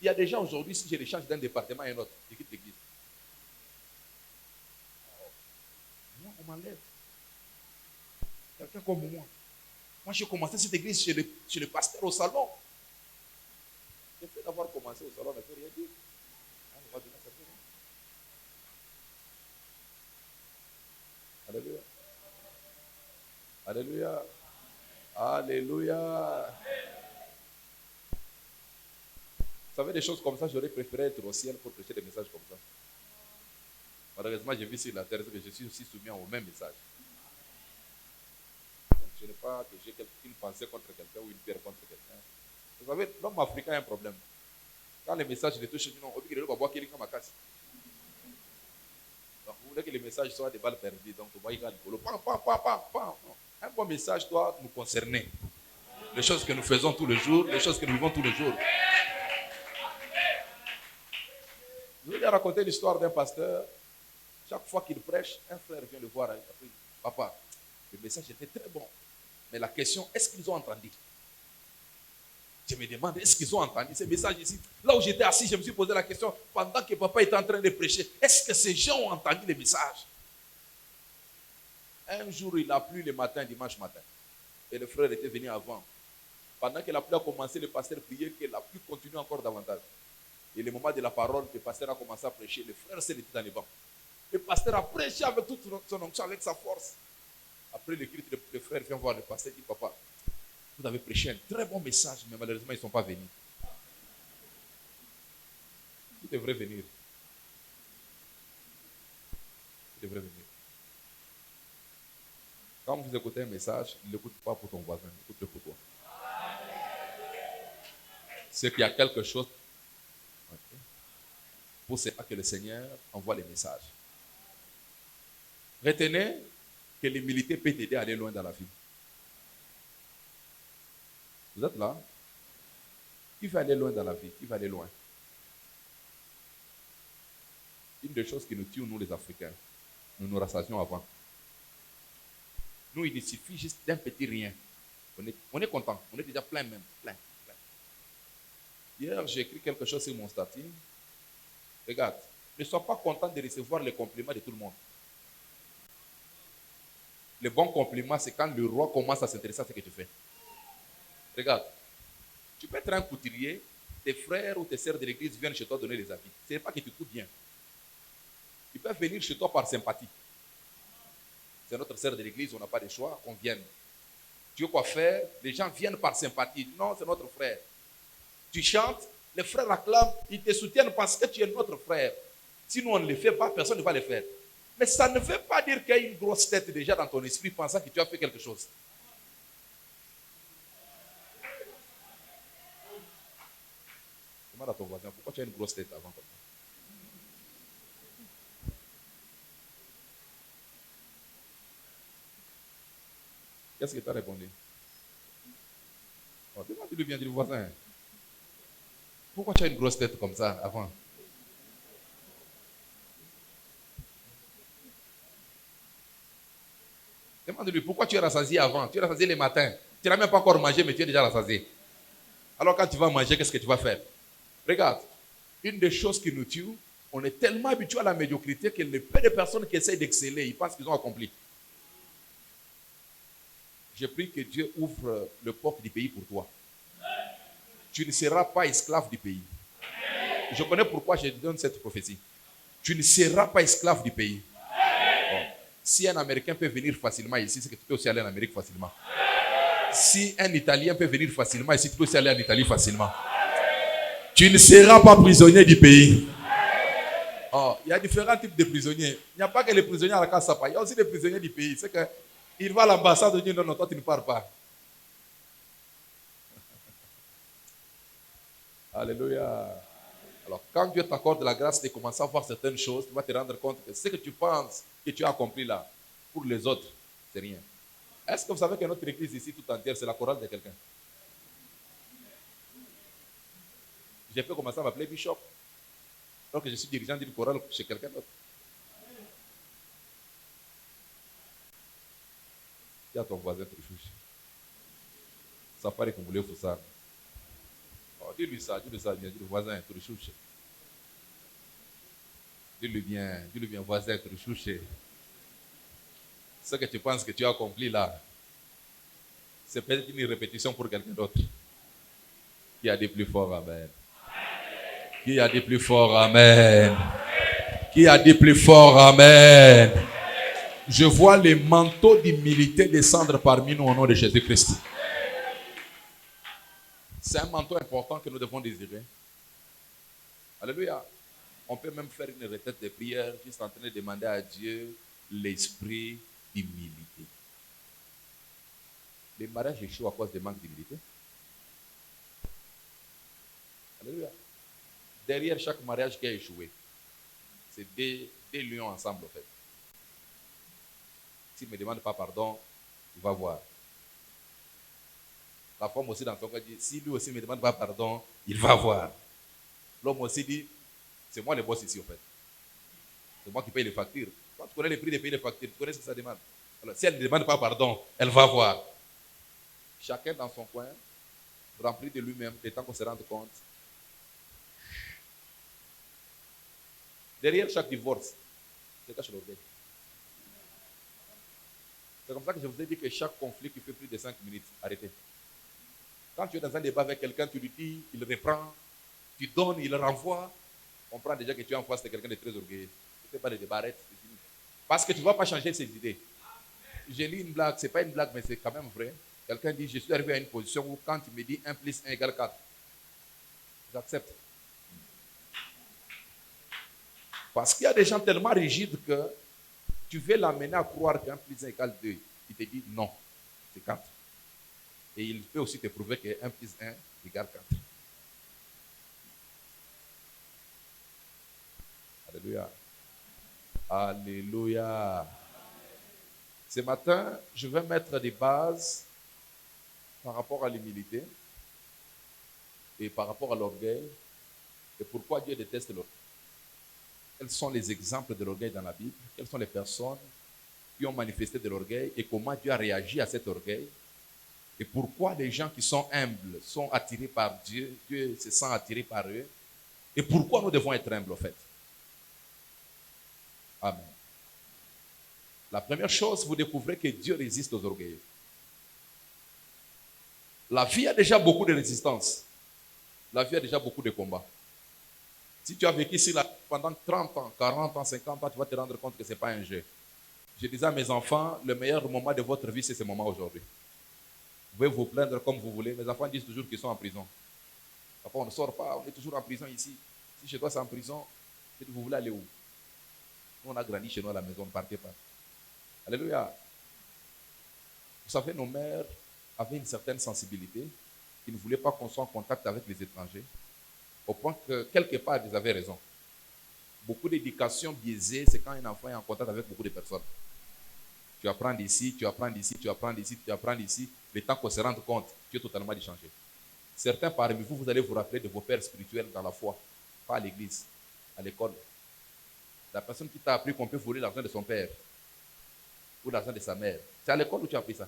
Il y a des gens aujourd'hui, si je les change d'un département à un autre, ils quittent l'église. Moi, on m'enlève. Quelqu'un comme moi. Moi, j'ai commencé cette église chez le pasteur au salon. Le fait d'avoir commencé au salon ne fait rien dire. On va donner ça fait rien. Alléluia. Alléluia. Alléluia. Vous savez, des choses comme ça, j'aurais préféré être au ciel pour prêcher des messages comme ça. Malheureusement, j'ai vu sur la terre que je suis aussi soumis au même message. Donc, je n'ai pas que j'ai une pensée contre quelqu'un ou une peur contre quelqu'un. Vous savez, l'homme africain a un problème. Quand les messages les touchent, non, on dit que boire quelqu'un ma casse. Donc, vous voulez que les messages soient des balles perdues. Donc, on va y aller. Un bon message doit nous concerner. Les choses que nous faisons tous les jours, les choses que nous vivons tous les jours. Je vais raconter l'histoire d'un pasteur. Chaque fois qu'il prêche, un frère vient le voir. Il dit, papa, le message était très bon. Mais la question, est-ce qu'ils ont entendu? Je me demande, est-ce qu'ils ont entendu ces messages ici? Là où j'étais assis, je me suis posé la question, pendant que papa était en train de prêcher, est-ce que ces gens ont entendu les messages? Un jour, il a plu le matin, dimanche matin. Et le frère était venu avant. Pendant que la pluie a commencé, le pasteur priait que la pluie continue encore davantage. Et le moment de la parole, le pasteur a commencé à prêcher. Le frère s'est levé dans les bancs. Le pasteur a prêché avec toute son onction, avec sa force. Après le cri, le frère vient voir le pasteur et dit, papa, vous avez prêché un très bon message, mais malheureusement, ils ne sont pas venus. Vous devrez venir. Vous devrez venir. Quand vous écoutez un message, ne l'écoute pas pour ton voisin, écoute-le pour toi. C'est qu'il y a quelque chose. Pour cela que le Seigneur envoie les messages. Retenez que l'humilité peut t'aider à aller loin dans la vie. Vous êtes là? Qui veut aller loin dans la vie? Qui veut aller loin? Une des choses qui nous tue, nous les Africains, nous nous rassasions avant. Nous, il suffit juste d'un petit rien. On est content. On est déjà plein même. Plein. Hier, j'ai écrit quelque chose sur mon statut. Regarde, ne sois pas content de recevoir les compliments de tout le monde. Le bon compliment, c'est quand le roi commence à s'intéresser à ce que tu fais. Regarde, tu peux être un couturier, tes frères ou tes sœurs de l'église viennent chez toi donner des habits. Ce n'est pas que tu coûtes bien. Ils peuvent venir chez toi par sympathie. C'est notre sœur de l'église, on n'a pas de choix, qu'on vienne. Tu veux quoi faire? Les gens viennent par sympathie. Non, c'est notre frère. Tu chantes, les frères acclament, ils te soutiennent parce que tu es notre frère. Si nous on ne le fait pas, personne ne va le faire. Mais ça ne veut pas dire qu'il y a une grosse tête déjà dans ton esprit pensant que tu as fait quelque chose. Demande à ton voisin, pourquoi tu as une grosse tête avant comme ça? Qu'est-ce que tu as répondu? Oh, demande-lui bien, dis le voisin. Pourquoi tu as une grosse tête comme ça avant? Demande-lui pourquoi tu es rassasié avant. Tu es rassasié les matins. Tu n'as même pas encore mangé, mais tu es déjà rassasié. Alors quand tu vas manger, qu'est-ce que tu vas faire? Regarde, une des choses qui nous tue, on est tellement habitué à la médiocrité qu'il y a peu de personnes qui essayent d'exceller. Ils pensent qu'ils ont accompli. Je prie que Dieu ouvre le porte du pays pour toi. Tu ne seras pas esclave du pays. Je connais pourquoi je te donne cette prophétie. Tu ne seras pas esclave du pays. Bon. Si un Américain peut venir facilement ici, c'est que tu peux aussi aller en Amérique facilement. Si un Italien peut venir facilement ici, tu peux aussi aller en Italie facilement. Tu ne seras pas prisonnier du pays. Oh, il y a différents types de prisonniers. Il n'y a pas que les prisonniers à la Kassapa. Il y a aussi les prisonniers du pays. C'est qu'il va à l'ambassade et dit non, non, toi tu ne pars pas. Alléluia. Alors, quand Dieu t'accorde la grâce de commencer à voir certaines choses, tu vas te rendre compte que ce que tu penses que tu as accompli là, pour les autres, c'est rien. Est-ce que vous savez que notre église ici tout entière, c'est la chorale de quelqu'un? J'ai fait commencer à m'appeler Bishop. Alors que je suis dirigeant d'une chorale chez quelqu'un d'autre. Il y a ton voisin Trichouche. Ça paraît qu'on voulait faire ça. Oh, dis-lui ça bien, dis le voisin Trichouche. Dis-lui bien, voisin Trichouche. Ce que tu penses que tu as accompli là, c'est peut-être une répétition pour quelqu'un d'autre. Qui a dit plus fort, amen. Qui a dit plus fort, amen. Qui a dit plus fort, amen. Je vois les manteaux d'humilité descendre parmi nous au nom de Jésus-Christ. C'est un manteau important que nous devons désirer. Alléluia. On peut même faire une retraite de prière juste en train de demander à Dieu l'esprit d'humilité. Les mariages échouent à cause du manque d'humilité. Alléluia. Derrière chaque mariage qui a échoué, c'est des lions ensemble, en fait. S'il ne me demande pas pardon, il va voir. La femme aussi dans son cas dit, si lui aussi ne me demande pas pardon, il va voir. L'homme aussi dit, c'est moi le boss ici, en fait. C'est moi qui paye les factures. Quand tu connais les prix de payer les factures, tu connais ce que ça demande. Alors, si elle ne demande pas pardon, elle va voir. Chacun dans son coin, rempli de lui-même, le temps qu'on se rende compte. Derrière chaque divorce, se cache l'orgueil. C'est comme ça que je vous ai dit que chaque conflit qui fait plus de 5 minutes, arrêtez. Quand tu es dans un débat avec quelqu'un, tu lui dis, il reprend, tu donnes, il renvoie. On comprend déjà que tu es en face de quelqu'un de très orgueilleux. Tu ne fais pas de débat, arrête, c'est fini. Parce que tu ne vas pas changer ses idées. J'ai lu une blague, ce n'est pas une blague, mais c'est quand même vrai. Quelqu'un dit, je suis arrivé à une position où quand tu me dis 1 plus 1 égale 4, j'accepte. Parce qu'il y a des gens tellement rigides que tu veux l'amener à croire qu'un plus 1 égale 2. Il te dit non, c'est 4. Et il peut aussi te prouver que 1 plus 1 égale 4. Alléluia. Alléluia. Ce matin, je vais mettre des bases par rapport à l'humilité et par rapport à l'orgueil et pourquoi Dieu déteste l'orgueil. Quels sont les exemples de l'orgueil dans la Bible? Quelles sont les personnes qui ont manifesté de l'orgueil et comment Dieu a réagi à cet orgueil? Et pourquoi les gens qui sont humbles sont attirés par Dieu, Dieu se sent attiré par eux? Et pourquoi nous devons être humbles, en fait? Amen. La première chose, vous découvrez que Dieu résiste aux orgueilleux. La vie a déjà beaucoup de résistance. La vie a déjà beaucoup de combats. Si tu as vécu ici là, pendant 30 ans, 40 ans, 50 ans, tu vas te rendre compte que ce n'est pas un jeu. Je disais à mes enfants, le meilleur moment de votre vie, c'est ce moment aujourd'hui. Vous pouvez vous plaindre comme vous voulez. Mes enfants disent toujours qu'ils sont en prison. Papa, on ne sort pas, on est toujours en prison ici. Si chez toi c'est en prison, vous voulez aller où? Nous, on a grandi chez nous à la maison, ne partez pas. Alléluia. Vous savez, nos mères avaient une certaine sensibilité. Ils ne voulaient pas qu'on soit en contact avec les étrangers. Au point que, quelque part, ils avaient raison. Beaucoup d'éducation biaisée, c'est quand un enfant est en contact avec beaucoup de personnes. Tu apprends d'ici, tu apprends d'ici, tu apprends d'ici, tu apprends d'ici. Le temps qu'on se rende compte, tu es totalement changé. Certains parmi vous, vous allez vous rappeler de vos pères spirituels dans la foi, pas à l'église, à l'école. La personne qui t'a appris qu'on peut voler l'argent de son père ou l'argent de sa mère, c'est à l'école où tu as appris ça.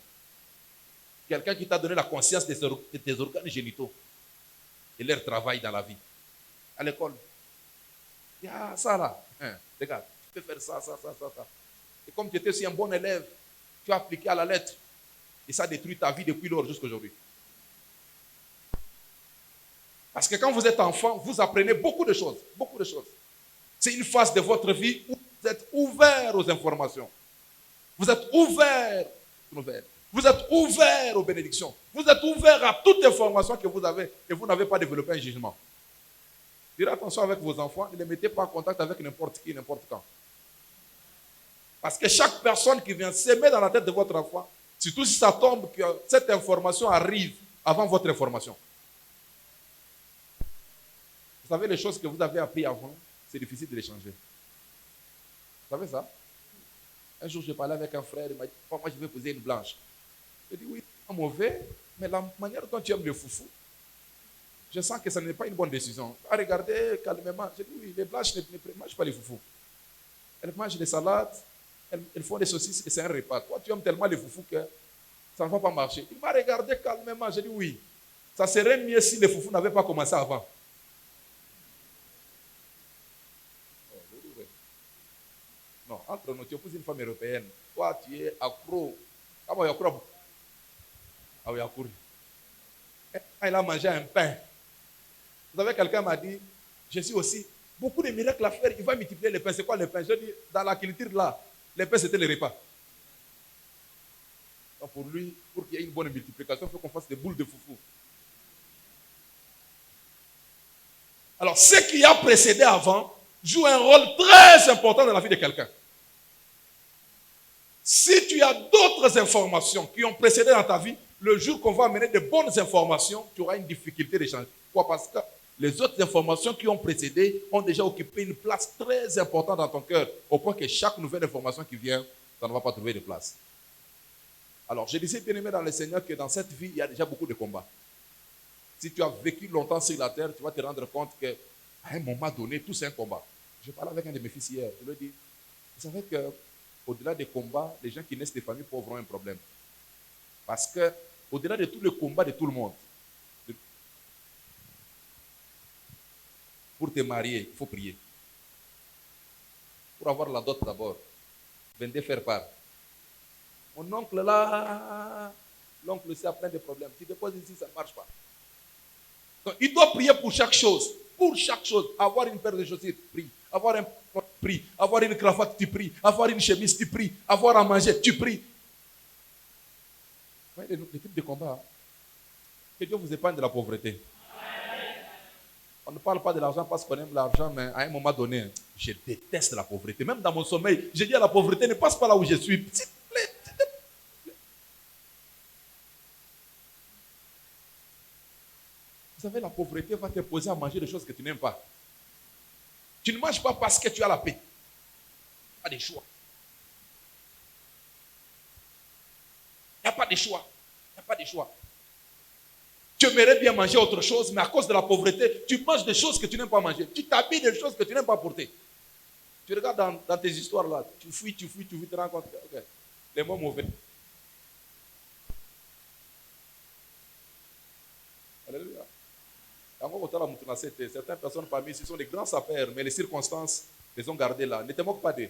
Quelqu'un qui t'a donné la conscience de tes organes génitaux et leur travail dans la vie. À l'école. Ah, ça là, regarde, tu peux faire ça. Et comme tu étais aussi un bon élève, tu as appliqué à la lettre. Et ça détruit ta vie depuis lors jusqu'à aujourd'hui. Parce que quand vous êtes enfant, vous apprenez beaucoup de choses. Beaucoup de choses. C'est une phase de votre vie où vous êtes ouvert aux informations. Vous êtes ouvert aux nouvelles. Vous êtes ouvert aux bénédictions. Vous êtes ouvert à toute information que vous avez et vous n'avez pas développé un jugement. Direz attention avec vos enfants, ne les mettez pas en contact avec n'importe qui, n'importe quand. Parce que chaque personne qui vient s'aimer dans la tête de votre enfant, surtout si ça tombe, que cette information arrive avant votre information. Vous savez, les choses que vous avez apprises avant, c'est difficile de les changer. Vous savez ça? Un jour, je parlais avec un frère, il m'a dit, moi je vais poser une blanche. Je dis, oui, pas mauvais, mais la manière dont tu aimes le foufou, je sens que ce n'est pas une bonne décision. À regarder calmement, je dis, oui, les blanches ne mangent pas les foufous. Elles mangent des salades, elles font des saucisses et c'est un repas. Toi, tu aimes tellement les foufous que ça ne va pas marcher. Il m'a regardé calmement, j'ai dit, oui, ça serait mieux si les foufous n'avaient pas commencé avant. Non, entre nous, tu épouses une femme européenne. Toi, tu es accro. Ah bon, accro. Ah oui, accro. Elle a mangé un pain. Vous savez, quelqu'un m'a dit, je suis aussi beaucoup de miracles à faire. Il va multiplier les pains. C'est quoi les pains? Je dis, dans la culture là, les pains c'était les repas. Donc pour lui, pour qu'il y ait une bonne multiplication, il faut qu'on fasse des boules de foufou. Alors, ce qui a précédé avant joue un rôle très important dans la vie de quelqu'un. Si tu as d'autres informations qui ont précédé dans ta vie, le jour qu'on va amener de bonnes informations, tu auras une difficulté d'échanger. Pourquoi? Parce que les autres informations qui ont précédé ont déjà occupé une place très importante dans ton cœur, au point que chaque nouvelle information qui vient, ça ne va pas trouver de place. Alors, je disais, bien aimé dans le Seigneur, que dans cette vie, il y a déjà beaucoup de combats. Si tu as vécu longtemps sur la terre, tu vas te rendre compte qu'à un moment donné, tout c'est un combat. Je parlais avec un de mes fils hier, je lui ai dit, vous savez qu'au-delà des combats, les gens qui naissent des familles pauvres ont un problème. Parce que, au-delà de tous les combats de tout le monde, pour te marier, il faut prier. Pour avoir la dot d'abord, venez faire part. Mon oncle là, l'oncle c'est plein de problèmes. Tu déposes ici, ça ne marche pas. Donc, il doit prier pour chaque chose. Pour chaque chose. Avoir une paire de chaussures, prie. Avoir un prie. Avoir une cravate, tu pries. Avoir une chemise, tu pries. Avoir à manger, tu pries. Vous voyez les types de combats. Que Dieu vous épargne de la pauvreté. On ne parle pas de l'argent parce qu'on aime l'argent, mais à un moment donné, je déteste la pauvreté. Même dans mon sommeil, je dis à la pauvreté, ne passe pas là où je suis. S'il te plaît, s'il te plaît. Vous savez, la pauvreté va te poser à manger des choses que tu n'aimes pas. Tu ne manges pas parce que tu as la paix. Pas de choix. Il n'y a pas de choix. Il n'y a pas de choix. Tu aimerais bien manger autre chose, mais à cause de la pauvreté, tu manges des choses que tu n'aimes pas manger. Tu t'habilles des choses que tu n'aimes pas porter. Tu regardes dans tes histoires là, tu fouilles, tu te rends compte que okay, les mots mauvais. Alléluia. Certaines personnes parmi ici sont des grands sapeurs, mais les circonstances les ont gardés là. Ne te moque pas d'eux.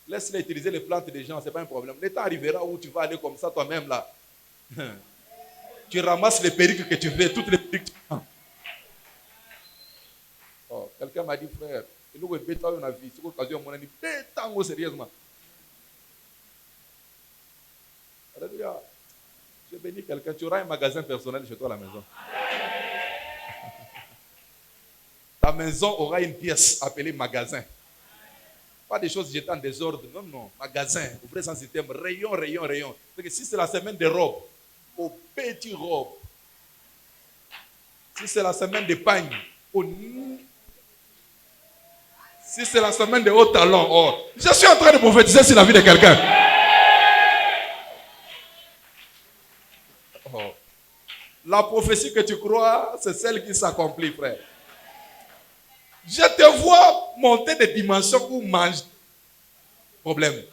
Laisse-les utiliser les plantes des gens, ce n'est pas un problème. Le temps arrivera où tu vas aller comme ça toi-même là. Tu ramasses les perruques que tu veux, toutes les perruques que tu prends. Oh, Quelqu'un m'a dit, frère, et nous, on a vu, c'est l'occasion, on a dit, bétango sérieusement. Alléluia. Je bénis quelqu'un, tu auras un magasin personnel chez toi à la maison. Ta maison aura une pièce appelée magasin. Pas des choses jetées en désordre, non, non. Magasin, ouvrez sans système, rayon, rayon, rayon. Parce que si c'est la semaine des robes, aux petites robes. Si c'est la semaine des pagnes, si c'est la semaine des hauts talons, oh. Je suis en train de prophétiser sur la vie de quelqu'un. Oh. La prophétie que tu crois, c'est celle qui s'accomplit, frère. Je te vois monter des dimensions où manger. Problème.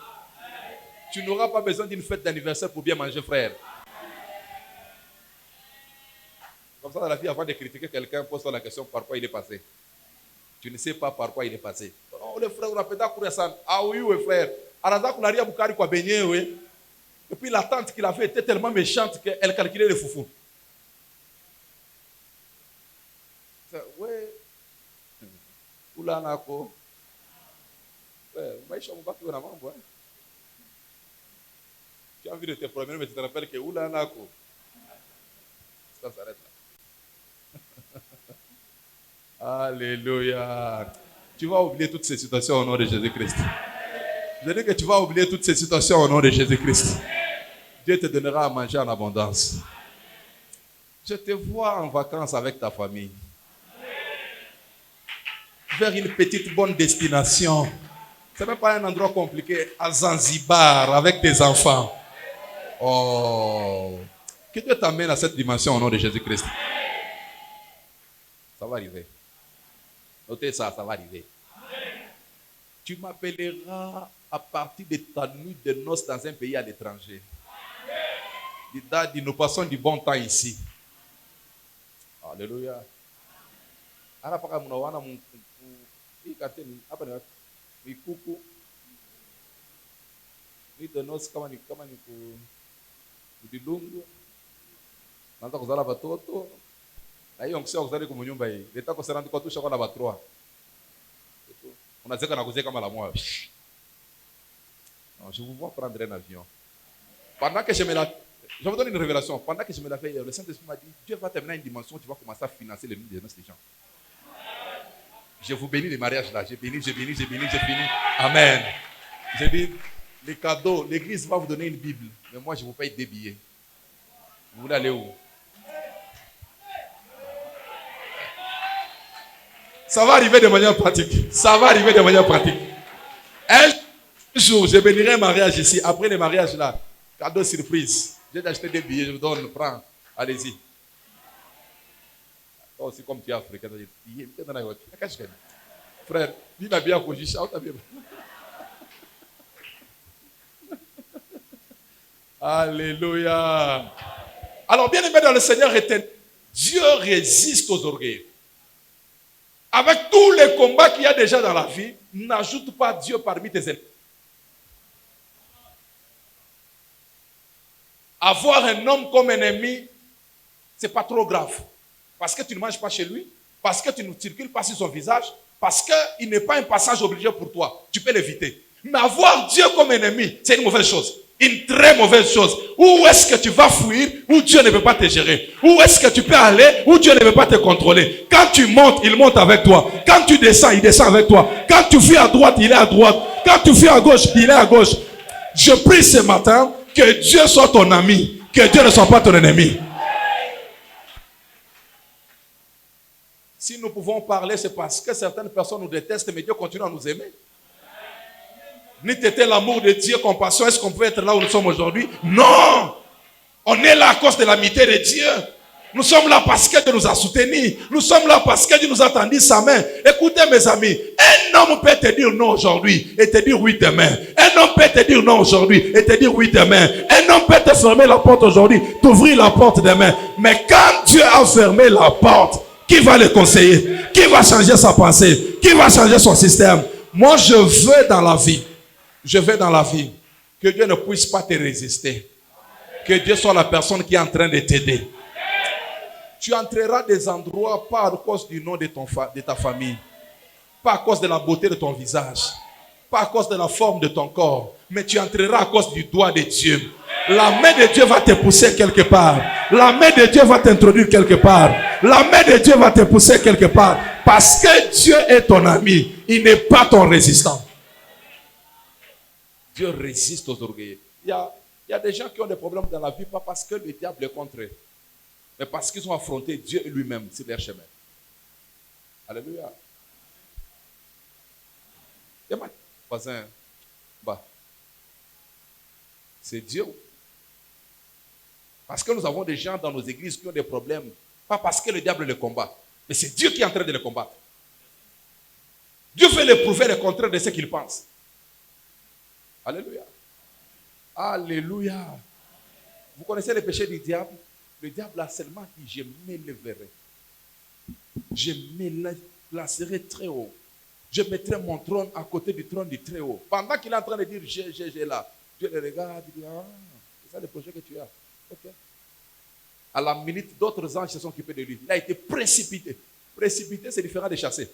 Tu n'auras pas besoin d'une fête d'anniversaire pour bien manger, frère. Comme ça, dans la vie, avant de critiquer quelqu'un, pose-toi la question par quoi il est passé. Tu ne sais pas par quoi il est passé. Oh, le frère, on a peut-être courir ça. Ah oui, oui, frère. Et puis la tante qu'il a fait était tellement méchante qu'elle calculait les foufous. Oui. Oula nako. Tu as envie de te promener, mais tu te rappelles que oula nako. Ça s'arrête là. Alléluia. Tu vas oublier toutes ces situations au nom de Jésus-Christ. Je dis que tu vas oublier toutes ces situations au nom de Jésus-Christ. Dieu te donnera à manger en abondance. Je te vois en vacances avec ta famille. Vers une petite bonne destination. Ce n'est même pas un endroit compliqué. À Zanzibar, avec tes enfants. Oh. Que Dieu t'amène à cette dimension au nom de Jésus-Christ. Ça va arriver. Notez ça, ça va arriver. Tu m'appelleras à partir de ta nuit de noces dans un pays à l'étranger. Nous passons du bon temps ici. Alléluia. Je vous vois prendre un avion. Pendant que je vous donne une révélation. Pendant que je me la fais, le Saint-Esprit m'a dit, Dieu va t'amener à une dimension où tu vas commencer à financer les nuits de noces des gens. Je vous bénis les mariages là. J'ai béni. Amen. J'ai dit, les cadeaux, l'église va vous donner une Bible. Mais moi, je vous paye des billets. Vous voulez aller où? Ça va arriver de manière pratique. Un jour, je bénirai un mariage ici. Après le mariage là, cadeau surprise. J'ai acheté des billets, je vous donne, prends. Allez-y. Oh, c'est comme tu es africain. Frère, dis la bien que je Alléluia. Alors, bien aimé dans le Seigneur éternel, Dieu résiste aux orgueils. Avec tous les combats qu'il y a déjà dans la vie, n'ajoute pas Dieu parmi tes ennemis. Avoir un homme comme ennemi, c'est pas trop grave. Parce que tu ne manges pas chez lui, parce que tu ne circules pas sur son visage, parce qu'il n'est pas un passage obligé pour toi. Tu peux l'éviter. Mais avoir Dieu comme ennemi, c'est une mauvaise chose. Une très mauvaise chose. Où est-ce que tu vas fuir, où Dieu ne peut pas te gérer? Où est-ce que tu peux aller, où Dieu ne peut pas te contrôler? Quand tu montes, il monte avec toi. Quand tu descends, il descend avec toi. Quand tu fuis à droite, il est à droite. Quand tu fuis à gauche, il est à gauche. Je prie ce matin que Dieu soit ton ami, que Dieu ne soit pas ton ennemi. Si nous pouvons parler, c'est parce que certaines personnes nous détestent, mais Dieu continue à nous aimer. N'eût été l'amour de Dieu, compassion, est-ce qu'on peut être là où nous sommes aujourd'hui? Non! On est là à cause de l'amitié de Dieu. Nous sommes là parce que Dieu nous a soutenus. Nous sommes là parce que Dieu nous a tendu sa main. Écoutez mes amis, un homme peut te dire non aujourd'hui et te dire oui demain. Un homme peut te dire non aujourd'hui et te dire oui demain. Un homme peut te fermer la porte aujourd'hui, t'ouvrir la porte demain. Mais quand Dieu a fermé la porte, qui va le conseiller? Qui va changer sa pensée? Qui va changer son système? Moi, je veux dans la vie. Je veux dans la vie que Dieu ne puisse pas te résister. Que Dieu soit la personne qui est en train de t'aider. Tu entreras des endroits pas à cause du nom de ta famille. Pas à cause de la beauté de ton visage. Pas à cause de la forme de ton corps. Mais tu entreras à cause du doigt de Dieu. La main de Dieu va te pousser quelque part. La main de Dieu va t'introduire quelque part. La main de Dieu va te pousser quelque part. Parce que Dieu est ton ami. Il n'est pas ton résistant. Dieu résiste aux orgueilleux. Il y a des gens qui ont des problèmes dans la vie, pas parce que le diable est contre eux, mais parce qu'ils ont affronté Dieu lui-même sur leur chemin. Alléluia. Et ma voisin, bah, c'est Dieu. Parce que nous avons des gens dans nos églises qui ont des problèmes, pas parce que le diable les combat, mais c'est Dieu qui est en train de les combattre. Dieu fait les prouver le contraire de ce qu'il pense. Alléluia. Alléluia. Vous connaissez les péchés du diable? Le diable a seulement dit, je m'élèverai. Je m'élancerai très haut. Je mettrai mon trône à côté du trône du très haut. Pendant qu'il est en train de dire, j'ai là, Dieu le regarde, il dit, ah, c'est ça le projet que tu as. Ok. À la minute, d'autres anges se sont occupés de lui. Il a été précipité. Précipité, c'est différent de chasser.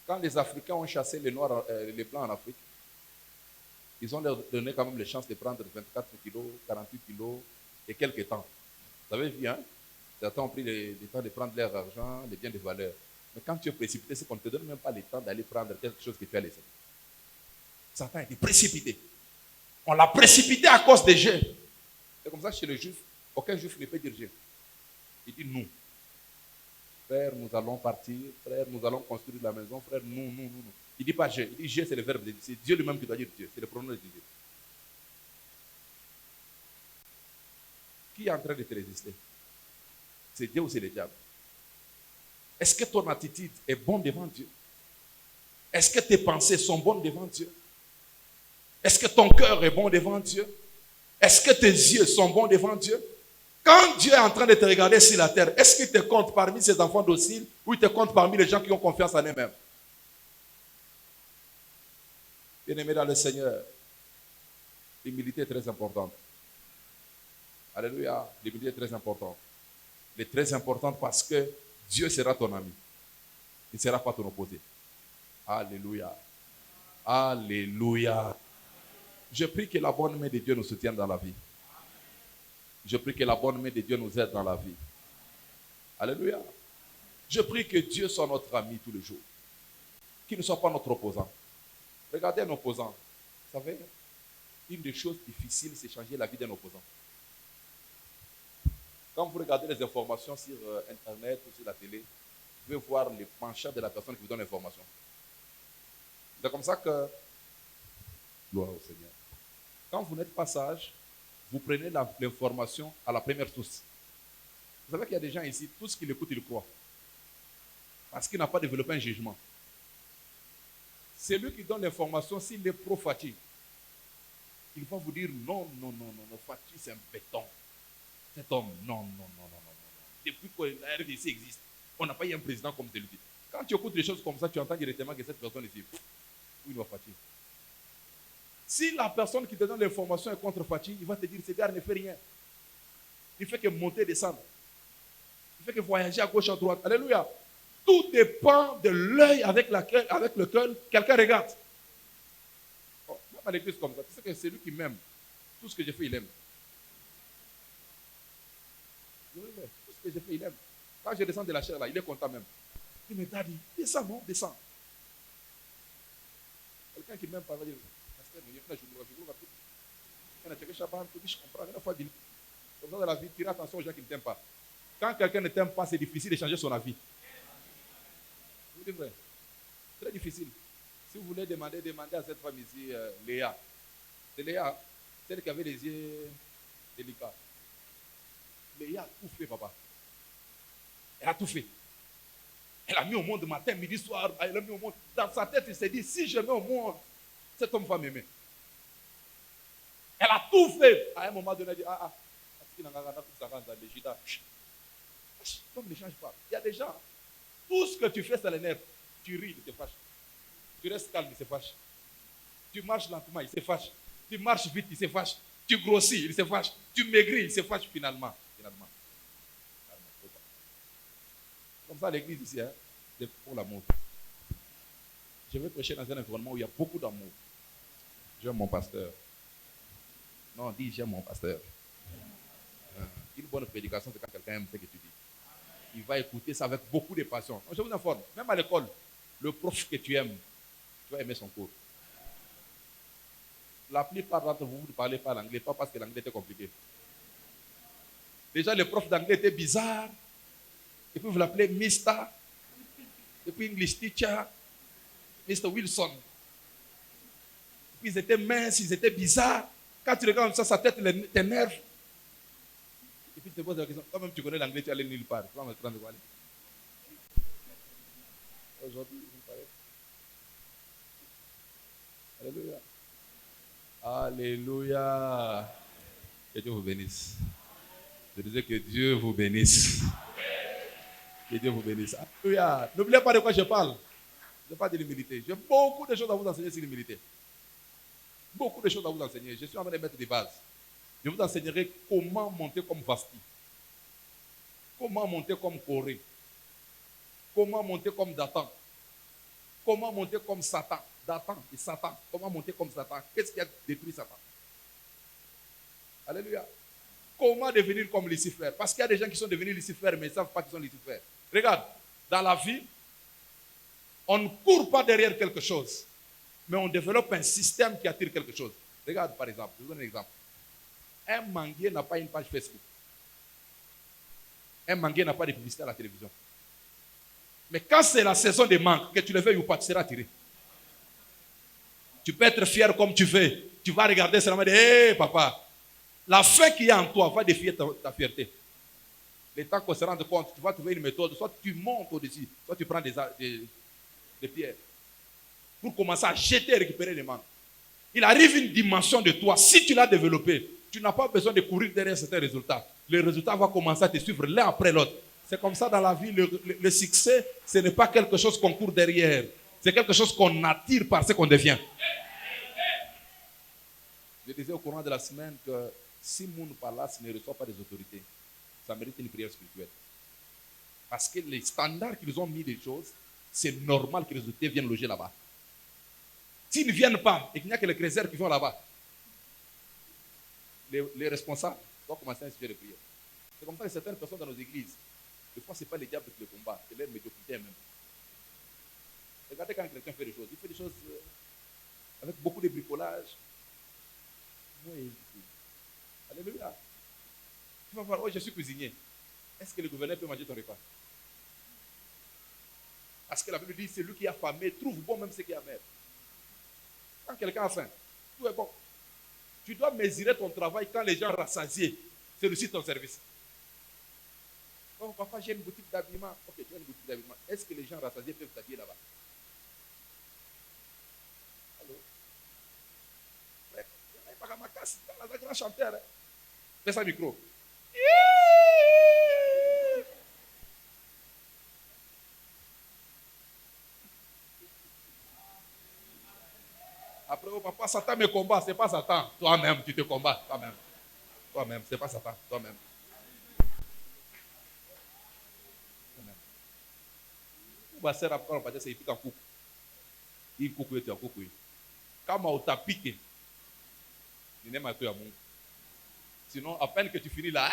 Quand les Africains ont chassé les Noirs, les Blancs en Afrique, ils ont leur donné quand même les chances de prendre 24 kilos, 48 kilos et quelques temps. Vous avez vu, hein? Certains ont pris le temps de prendre leur argent, les biens de valeur. Mais quand tu es précipité, c'est qu'on ne te donne même pas le temps d'aller prendre quelque chose que tu as laissé. Satan a été précipité. On l'a précipité à cause des jeux. C'est comme ça chez les Juifs. Aucun Juif ne peut dire Dieu. Il dit nous. Frère, nous allons partir. Frère, nous allons construire la maison. Frère, nous. Il ne dit pas je. Il dit je, c'est le verbe de Dieu. C'est Dieu lui-même qui doit dire Dieu. C'est le pronom de Dieu. Qui est en train de te résister? C'est Dieu ou c'est le diable? Est-ce que ton attitude est bonne devant Dieu? Est-ce que tes pensées sont bonnes devant Dieu? Est-ce que ton cœur est bon devant Dieu? Est-ce que tes yeux sont bons devant Dieu? Quand Dieu est en train de te regarder sur la terre, est-ce qu'il te compte parmi ses enfants dociles ou il te compte parmi les gens qui ont confiance en eux-mêmes? Bien-aimé dans le Seigneur, l'humilité est très importante. Alléluia, l'humilité est très importante. Elle est très importante parce que Dieu sera ton ami. Il ne sera pas ton opposé. Alléluia. Alléluia. Je prie que la bonne main de Dieu nous soutienne dans la vie. Je prie que la bonne main de Dieu nous aide dans la vie. Alléluia. Je prie que Dieu soit notre ami tous les jours. Qu'il ne soit pas notre opposant. Regardez un opposant. Vous savez, une des choses difficiles, c'est changer la vie d'un opposant. Quand vous regardez les informations sur Internet ou sur la télé, vous pouvez voir les penchants de la personne qui vous donne l'information. C'est comme ça que, gloire au Seigneur, quand vous n'êtes pas sage, vous prenez l'information à la première source. Vous savez qu'il y a des gens ici, tout ce qu'ils écoutent, ils le croient. Parce qu'il n'a pas développé un jugement. C'est lui qui donne l'information, s'il est pro-Fatih, il va vous dire non, Fatih c'est un béton. Cet homme, non. Depuis que la RDC existe, on n'a pas eu un président comme celui-ci. Quand tu écoutes des choses comme ça, tu entends directement que cette personne ici, où il va Fatih. Si la personne qui te donne l'information est contre Fatih, il va te dire, ce gars ne fait rien. Il fait que monter et descendre. Il fait que voyager à gauche, à droite. Alléluia. Tout dépend de l'œil avec lequel quelqu'un regarde. Oh, même à l'église comme ça, tu sais que c'est lui qui m'aime. Tout ce que j'ai fait, il aime. Tout ce que j'ai fait, il aime. Quand je descends de la chair là, il est content même. Il me dit, descends, non, descends. Quelqu'un qui m'aime pas va dire, je comprends. Comme ça dans la vie, tire attention aux gens qui ne t'aiment pas. Quand quelqu'un ne t'aime pas, c'est difficile de changer son avis. Je vous dis vrai. Très difficile. Si vous voulez demandez à cette femme ici, Léa. C'est Léa, celle qui avait les yeux délicats. Léa a tout fait, papa. Elle a tout fait. Elle a mis au monde matin, midi, soir. Elle a mis au monde. Dans sa tête, elle s'est dit, si je mets au monde, cet homme va m'aimer. Elle a tout fait. À un moment donné, elle a dit, l'homme ne change pas. Il y a des gens, tout ce que tu fais, ça l'énerve. Tu ris, il se fâche. Tu restes calme, il se fâche. Tu marches lentement, il se fâche. Tu marches vite, il se fâche. Tu grossis, il se fâche. Tu maigris, il se fâche finalement. comme ça l'église ici, hein, c'est pour l'amour. Je vais prêcher dans un environnement où il y a beaucoup d'amour. J'aime mon pasteur. Non, dis j'aime mon pasteur. Une bonne prédication, c'est quand quelqu'un aime ce que tu dis. Il va écouter ça avec beaucoup de passion. Je vous informe, même à l'école, le prof que tu aimes, tu vas aimer son cours. La plupart d'entre vous, vous ne parlez pas l'anglais, pas parce que l'anglais était compliqué. Déjà, le prof d'anglais était bizarre. Et puis vous l'appelez Mister. Et puis English teacher, Mr. Wilson. Et puis ils étaient minces, ils étaient bizarres. Quand tu regardes ça, sa tête t'énerve. Et puis tu te poses la question, quand même tu connais l'anglais, tu allais nulle part. Tu vas me prendre quoi aller. Aujourd'hui, vous me parlez. Alléluia. Alléluia. Que Dieu vous bénisse. Je disais que Dieu vous bénisse. Que Dieu vous bénisse. Alléluia. N'oubliez pas de quoi je parle. Je parle de l'humilité. J'ai beaucoup de choses à vous enseigner sur l'humilité. Beaucoup de choses à vous enseigner. Je suis en train de mettre des bases. Je vous enseignerai comment monter comme Vasti. Comment monter comme Corée. Comment monter comme Dathan. Comment monter comme Satan. Dathan et Satan. Comment monter comme Satan. Qu'est-ce qui a détruit Satan? Alléluia. Comment devenir comme Lucifer? Parce qu'il y a des gens qui sont devenus Lucifer, mais ils ne savent pas qu'ils sont Lucifer. Regarde, dans la vie, on ne court pas derrière quelque chose, mais on développe un système qui attire quelque chose. Regarde par exemple, je vous donne un exemple. Un manguier n'a pas une page Facebook. Un manguier n'a pas de publicité à la télévision. Mais quand c'est la saison des mangues, que tu le veuilles ou pas, tu seras attiré. Tu peux être fier comme tu veux. Tu vas regarder seulement et dire, hé papa, la faim qui est en toi va défier ta fierté. Le temps qu'on se rende compte, tu vas trouver une méthode, soit tu montes au-dessus, soit tu prends des pierres pour commencer à jeter et récupérer les mangues. Il arrive une dimension de toi, si tu l'as développé, tu n'as pas besoin de courir derrière certains résultats. Le résultat va commencer à te suivre l'un après l'autre. C'est comme ça dans la vie, le succès, ce n'est pas quelque chose qu'on court derrière. C'est quelque chose qu'on attire par ce qu'on devient. Je disais au courant de la semaine que si mon palace ne reçoit pas des autorités, ça mérite une prière spirituelle. Parce que les standards qu'ils ont mis des choses, c'est normal que les autorités viennent loger là-bas. S'ils ne viennent pas et qu'il n'y a que les chrétiens qui vont là-bas, les responsables doivent commencer à instituer des prières. C'est comme ça que certaines personnes dans nos églises, des fois, ce n'est pas les diables qui les combattent, c'est leur médiocrité même. Regardez quand quelqu'un fait des choses. Il fait des choses avec beaucoup de bricolage. Oui. Alléluia. Tu vas voir, oh, je suis cuisinier. Est-ce que le gouverneur peut manger ton repas? Parce que la Bible dit, c'est lui qui a famé, trouve bon même ce qui est amer. Quand quelqu'un a faim, tout est bon. Tu dois mesurer ton travail quand les gens rassasiés, c'est aussi ton service. Oh papa, j'ai une boutique d'habillement. Ok, tu as une boutique d'habillement. Est-ce que les gens rassasiés peuvent t'habiller là-bas? Allô? Frère, il n'y a pas qu'à ma casse, il y a un grand chanteur. Fais ça micro. Après, oh papa, Satan me combat, c'est pas Satan. Toi-même, tu te combats, toi-même. Toi-même, c'est pas Satan, toi-même. Va ser après, on va dire c'est pique en coupe. Il coupe, tu as coupe. Quand on t'a piqué, il n'est pas tout à mon. Sinon, à peine que tu finis là,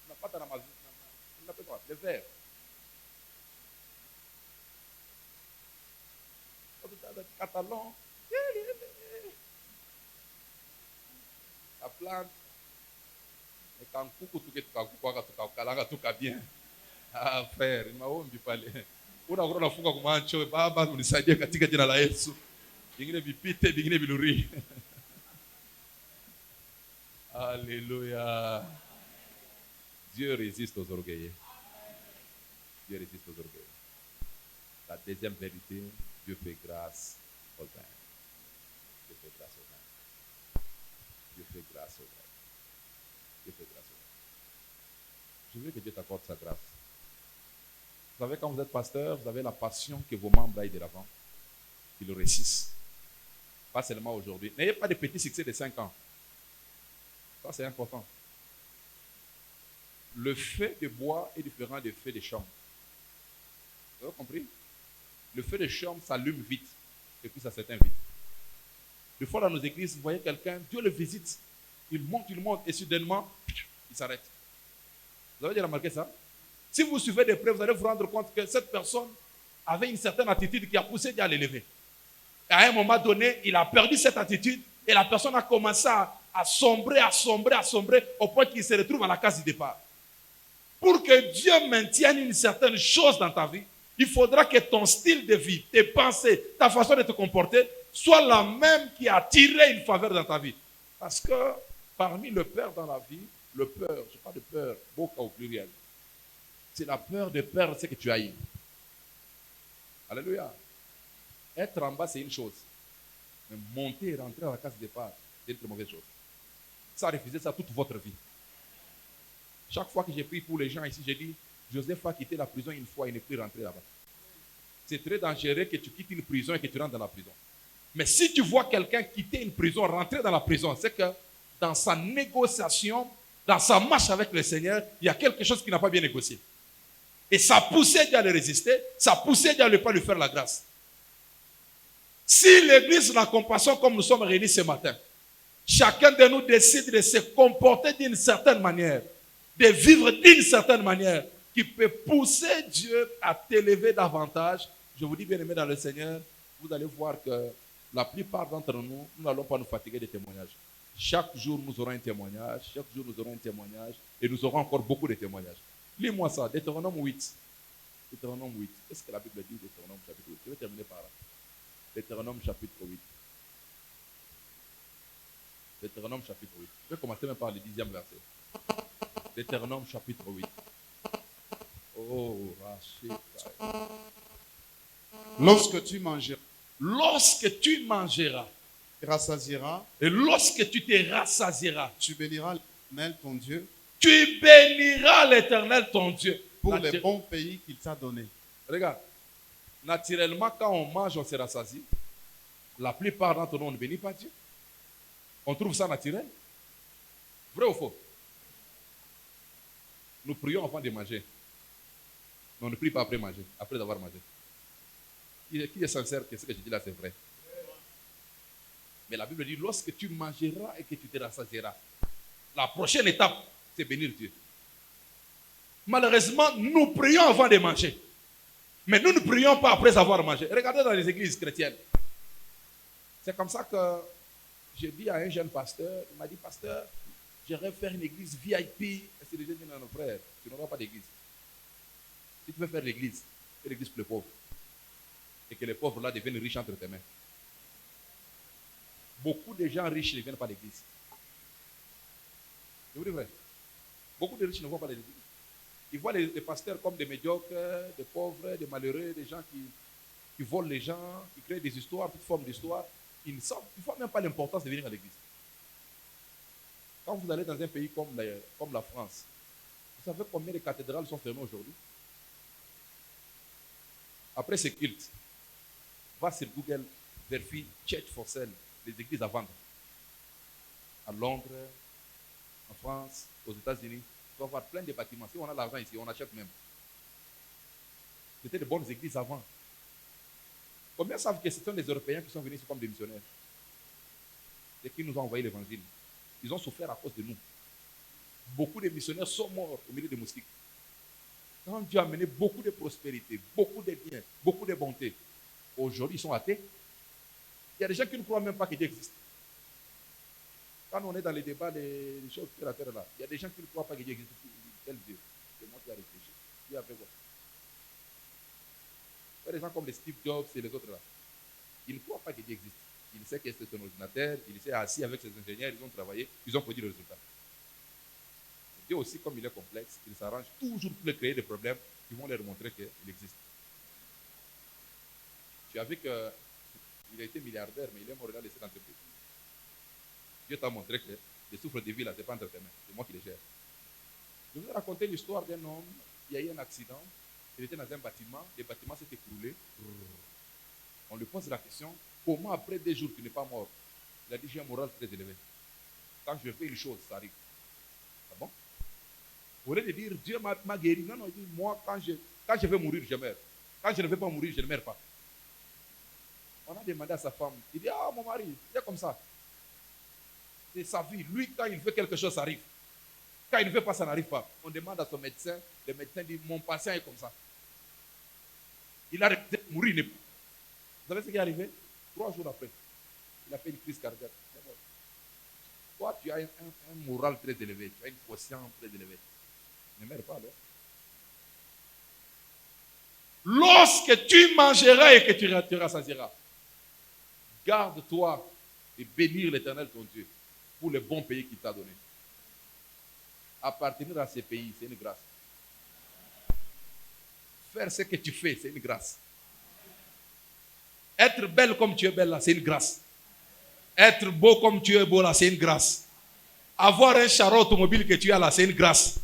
on n'a pas dans ma vie. On n'a pas quoi. Le verre. Catalan. La plante. Et quand coucou, tu as bien. Ah, frère, il m'a oublié parler. Unafunga kumancho baba unisaidie katika jina la Yesu. Vingine vipite, vingine viluri. Alléluia. Dieu résiste aux orgueilleux. Dieu résiste aux orgueilleux. La deuxième vérité, Dieu fait grâce aux vains. Dieu fait grâce aux vains. Dieu fait grâce aux vains. Dieu fait grâce aux vains. Je veux que Dieu t'accorde sa grâce. Vous savez, quand vous êtes pasteur, vous avez la passion que vos membres aillent de l'avant, qu'ils réussissent. Pas seulement aujourd'hui. N'ayez pas de petits succès de 5 ans. Ça, c'est important. Le feu de bois est différent du feu de chambre. Vous avez compris? Le feu de chambre s'allume vite et puis ça s'éteint vite. Des fois dans nos églises, vous voyez quelqu'un, Dieu le visite, il monte et soudainement, il s'arrête. Vous avez déjà remarqué ça? Si vous suivez des preuves, vous allez vous rendre compte que cette personne avait une certaine attitude qui a poussé Dieu à l'élever. Et à un moment donné, il a perdu cette attitude et la personne a commencé à sombrer au point qu'il se retrouve à la case du départ. Pour que Dieu maintienne une certaine chose dans ta vie, il faudra que ton style de vie, tes pensées, ta façon de te comporter soit la même qui a attiré une faveur dans ta vie. Parce que parmi le peur dans la vie, le peur, je parle de peur, beaucoup au pluriel, c'est la peur de perdre ce que tu as eu. Alléluia. Être en bas, c'est une chose. Mais monter et rentrer à la case de départ, c'est une très mauvaise chose. Ça a refusé ça toute votre vie. Chaque fois que j'ai prié pour les gens ici, j'ai dit, Joseph a quitté la prison une fois et n'est plus rentré là-bas. C'est très dangereux que tu quittes une prison et que tu rentres dans la prison. Mais si tu vois quelqu'un quitter une prison, rentrer dans la prison, c'est que dans sa négociation, dans sa marche avec le Seigneur, il y a quelque chose qui n'a pas bien négocié. Et ça poussait Dieu à le résister, ça poussait Dieu à ne pas lui faire la grâce. Si l'église de la compassion, comme nous sommes réunis ce matin, chacun de nous décide de se comporter d'une certaine manière, de vivre d'une certaine manière, qui peut pousser Dieu à t'élever davantage, je vous dis bien aimé dans le Seigneur, vous allez voir que la plupart d'entre nous, nous n'allons pas nous fatiguer des témoignages. Chaque jour, nous aurons un témoignage, chaque jour, nous aurons un témoignage, et nous aurons encore beaucoup de témoignages. Lis-moi ça, Deutéronome 8. Deutéronome 8. Qu'est-ce que la Bible dit, Deutéronome chapitre 8? Je vais terminer par là. Deutéronome chapitre 8. Deutéronome chapitre 8. Je vais commencer même par le 10e verset. Deutéronome chapitre 8. Oh, Rachid. Lorsque tu mangeras, tu rassasieras, et lorsque tu te rassasieras, tu béniras l'Éternel ton Dieu tu béniras l'Éternel ton Dieu. pour les bons pays qu'il t'a donnés. Regarde, naturellement, quand on mange, on se rassasie. La plupart d'entre nous, on ne bénit pas Dieu. On trouve ça naturel. Vrai ou faux? Nous prions avant de manger. Mais on ne prie pas après manger, après avoir mangé. Qui est sincère que ce que je dis là, c'est vrai? Mais la Bible dit, lorsque tu mangeras et que tu te rassasieras, la prochaine étape, c'est bénir Dieu. Malheureusement, nous prions avant de manger. Mais nous ne prions pas après avoir mangé. Regardez dans les églises chrétiennes. C'est comme ça que j'ai dit à un jeune pasteur, il m'a dit, pasteur, j'aimerais faire une église VIP. Et c'est déjà dit, non, frère, tu n'auras pas d'église. Si tu veux faire l'église, fais l'église pour les pauvres. Et que les pauvres là deviennent riches entre tes mains. Beaucoup de gens riches ne viennent pas à l'église. Je vous dis vrai. Beaucoup de riches ne vont pas à l'église. Ils voient les pasteurs comme des médiocres, des pauvres, des malheureux, des gens qui volent les gens, qui créent des histoires, toutes formes d'histoires. Ils ne voient même pas l'importance de venir à l'église. Quand vous allez dans un pays comme la France, vous savez combien de cathédrales sont fermées aujourd'hui? Après ce culte, va sur Google, vérifie Church for Sale, les églises à vendre. À Londres, en France, aux États-Unis, tu vas voir plein de bâtiments. Si on a l'argent ici, on achète même. C'était de bonnes églises avant. Combien savent que ce sont les Européens qui sont venus ici comme des missionnaires? Et qui nous ont envoyé l'évangile. Ils ont souffert à cause de nous. Beaucoup de missionnaires sont morts au milieu des moustiques. Quand Dieu a amené beaucoup de prospérité, beaucoup de biens, beaucoup de bonté, aujourd'hui ils sont athées. Il y a des gens qui ne croient même pas que Dieu existe. Quand on est dans les débats des choses sur la terre là, il y a des gens qui ne croient pas que Dieu existe. Quel Dieu? C'est moi qui ai réfléchi. Dieu a fait quoi? Il y a des gens comme les Steve Jobs et les autres là. Ils ne croient pas que Dieu existe. Ils savent que c'est un ordinateur, ils s'est assis avec ses ingénieurs, ils ont travaillé, ils ont produit le résultat. Dieu aussi, comme il est complexe, il s'arrange toujours pour créer des problèmes qui vont leur montrer qu'il existe. Tu as vu qu'il a été milliardaire, mais il est mort dans cette entreprise. Dieu t'a montré que les souffles de vie là, ce n'est pas entre tes mains, c'est moi qui les gère. Je vous ai raconté l'histoire d'un homme, il y a eu un accident, il était dans un bâtiment, le bâtiment s'est écroulé. On lui pose la question, comment après 2 jours tu n'es pas mort? Il a dit, j'ai un moral très élevé. Quand je fais une chose, ça arrive. Ah bon? Au lieu de dire, Dieu m'a guéri. Non, non, il dit, moi, quand je vais mourir, je meurs. Quand je ne vais pas mourir, je ne meurs pas. On a demandé à sa femme, il dit, ah mon mari, c'est comme ça. C'est sa vie. Lui, quand il veut quelque chose, ça arrive. Quand il ne veut pas, ça n'arrive pas. On demande à son médecin, le médecin dit, mon patient est comme ça. Il a mourir. Vous savez ce qui est arrivé? 3 jours après, il a fait une crise cardiaque. Toi, tu as un moral très élevé, tu as une conscience très élevée. Ne meurs pas alors. Lorsque tu mangeras et que tu rassasieras, garde-toi et bénir l'Éternel ton Dieu pour le bon pays qu'il t'a donné. Appartenir à ces pays, c'est une grâce. Faire ce que tu fais, c'est une grâce. Être belle comme tu es belle là, c'est une grâce. Être beau comme tu es beau là, c'est une grâce. Avoir un char automobile que tu as là, c'est une grâce.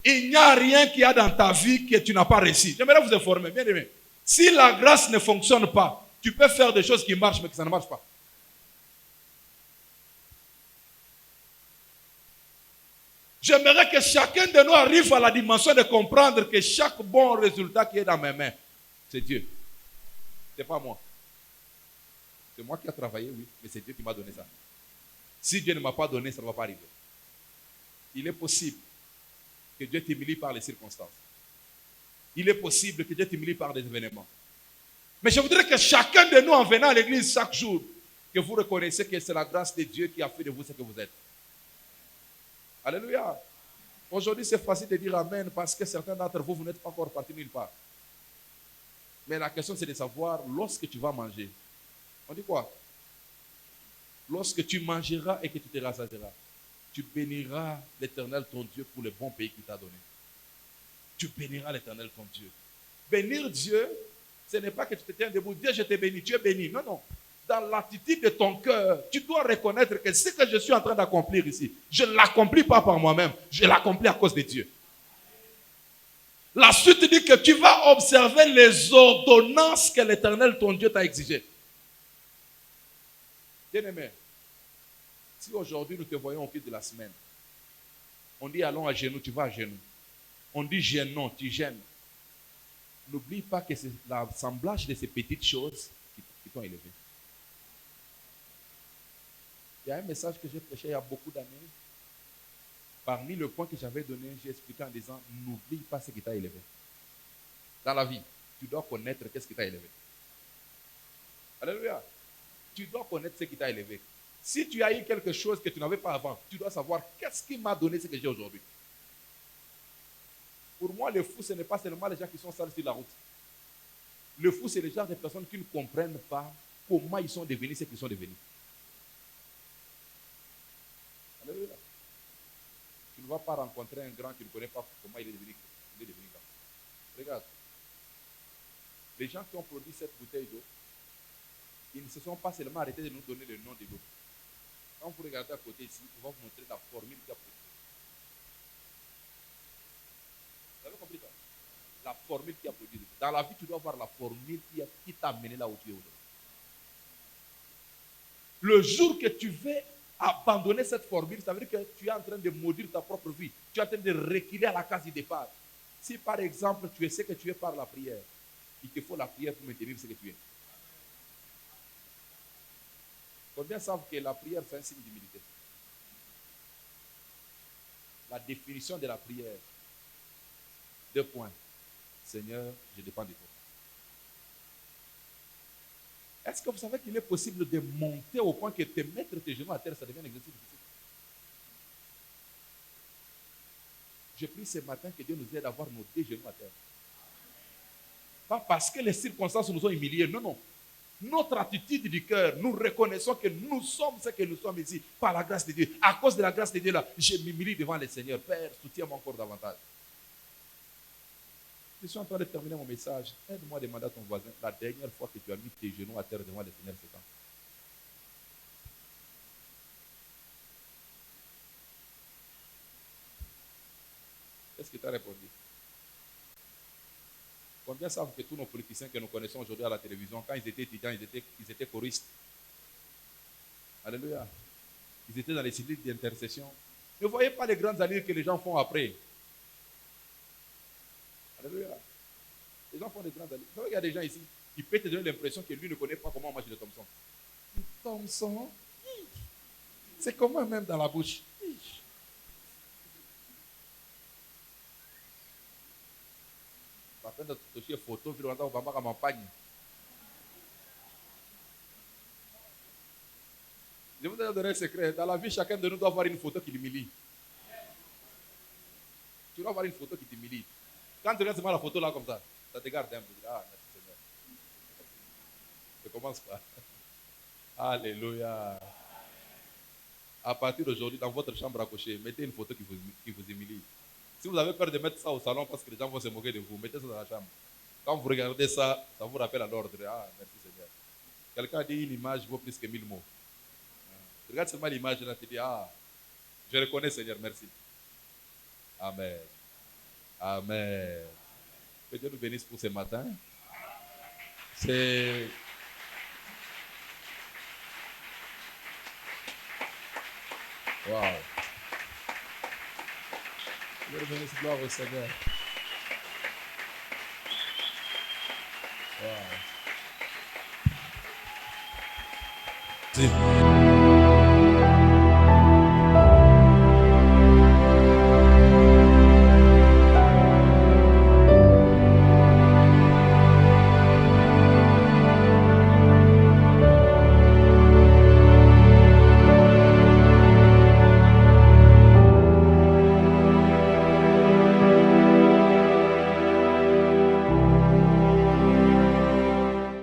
Il n'y a rien qu'il y a dans ta vie que tu n'as pas réussi. J'aimerais vous informer, bien aimé. Si la grâce ne fonctionne pas, tu peux faire des choses qui marchent mais que ça ne marche pas. J'aimerais que chacun de nous arrive à la dimension de comprendre que chaque bon résultat qui est dans mes mains, c'est Dieu. Ce n'est pas moi. C'est moi qui ai travaillé, oui, mais c'est Dieu qui m'a donné ça. Si Dieu ne m'a pas donné, ça ne va pas arriver. Il est possible que Dieu t'humilie par les circonstances. Il est possible que Dieu t'humilie par des événements. Mais je voudrais que chacun de nous, en venant à l'église chaque jour, que vous reconnaissiez que c'est la grâce de Dieu qui a fait de vous ce que vous êtes. Alléluia. Aujourd'hui, c'est facile de dire Amen parce que certains d'entre vous, vous n'êtes pas encore partis nulle part. Mais la question, c'est de savoir, lorsque tu vas manger, on dit quoi? Lorsque tu mangeras et que tu te rassasieras, tu béniras l'Éternel ton Dieu pour le bon pays qu'il t'a donné. Tu béniras l'Éternel ton Dieu. Bénir Dieu, ce n'est pas que tu te tiens debout, Dieu je te bénis, tu es béni. Non, non. Dans l'attitude de ton cœur, tu dois reconnaître que ce que je suis en train d'accomplir ici, je ne l'accomplis pas par moi-même, je l'accomplis à cause de Dieu. La suite dit que tu vas observer les ordonnances que l'Éternel ton Dieu t'a exigées. Bien-aimé, si aujourd'hui nous te voyons au fil de la semaine, on dit allons à genoux, tu vas à genoux. On dit gênons, tu gênes. N'oublie pas que c'est l'assemblage de ces petites choses qui t'ont élevé. Il y a un message que j'ai prêché il y a beaucoup d'années. Parmi le point que j'avais donné, j'ai expliqué en disant, n'oublie pas ce qui t'a élevé. Dans la vie, tu dois connaître qu'est-ce qui t'a élevé. Alléluia. Tu dois connaître ce qui t'a élevé. Si tu as eu quelque chose que tu n'avais pas avant, tu dois savoir qu'est-ce qui m'a donné ce que j'ai aujourd'hui. Pour moi, le fou, ce n'est pas seulement les gens qui sont sales sur la route. Le fou, c'est les gens des personnes qui ne comprennent pas comment ils sont devenus ce qu'ils sont devenus. Alléluia. Tu ne vas pas rencontrer un grand qui ne connaît pas comment il est devenu grand. Regarde. Les gens qui ont produit cette bouteille d'eau, ils ne se sont pas seulement arrêtés de nous donner le nom de l'eau. Quand vous regardez à côté ici, on va vous montrer la formule qui a produit. Vous avez compris ça? La formule qui a produit. Dans la vie, tu dois voir la formule qui t'a amené là où tu es aujourd'hui. Le jour que tu veux abandonner cette formule, ça veut dire que tu es en train de maudire ta propre vie. Tu es en train de reculer à la case du départ. Si par exemple, tu es ce que tu es par la prière, il te faut la prière pour maintenir ce que tu es. Combien savent que la prière fait un signe d'humilité? La définition de la prière. 2 points. Seigneur, je dépends de toi. Est-ce que vous savez qu'il est possible de monter au point que te mettre tes genoux à terre, ça devient un exercice difficile? Je prie ce matin que Dieu nous aide à avoir nos 2 genoux à terre. Pas parce que les circonstances nous ont humiliés, non, non. Notre attitude du cœur, nous reconnaissons que nous sommes ce que nous sommes ici par la grâce de Dieu. À cause de la grâce de Dieu, là, je m'humilie devant le Seigneur. Père, soutiens-moi encore davantage. Je suis en train de terminer mon message. Aide-moi à demander à ton voisin la dernière fois que tu as mis tes genoux à terre devant le Seigneur, c'est quand? Qu'est-ce que tu as répondu? Combien savent que tous nos politiciens que nous connaissons aujourd'hui à la télévision, quand ils étaient étudiants, ils étaient choristes? Alléluia. Ils étaient dans les cellules d'intercession. Ne voyez pas les grandes allures que les gens font après. Alléluia. Les gens font des grandes allusions. Vous savez qu'il y a des gens ici qui peuvent te donner l'impression que lui ne connaît pas comment on mange le Thompson. Le Thompson, c'est comment même dans la bouche. Par contre, notre dossier photo, puis on va en campagne. Je vous donner un secret. Dans la vie, chacun de nous doit avoir une photo qui l'humilie. Tu dois avoir une photo qui t'humilie. Quand tu regardes seulement la photo là comme ça te garde un peu. Ah, merci Seigneur. Ne commence pas. Alléluia. À partir d'aujourd'hui, dans votre chambre à coucher, mettez une photo qui vous humilie. Si vous avez peur de mettre ça au salon parce que les gens vont se moquer de vous, mettez ça dans la chambre. Quand vous regardez ça, ça vous rappelle à l'ordre. Ah, merci Seigneur. Quelqu'un dit une image vaut plus que 1000 mots. Tu regardes seulement l'image là, tu dis, ah, je reconnais Seigneur, merci. Amen. Amen. Que Dieu nous bénisse pour ce matin. C'est... Wow. Dieu nous bénisse, gloire au Seigneur. Wow.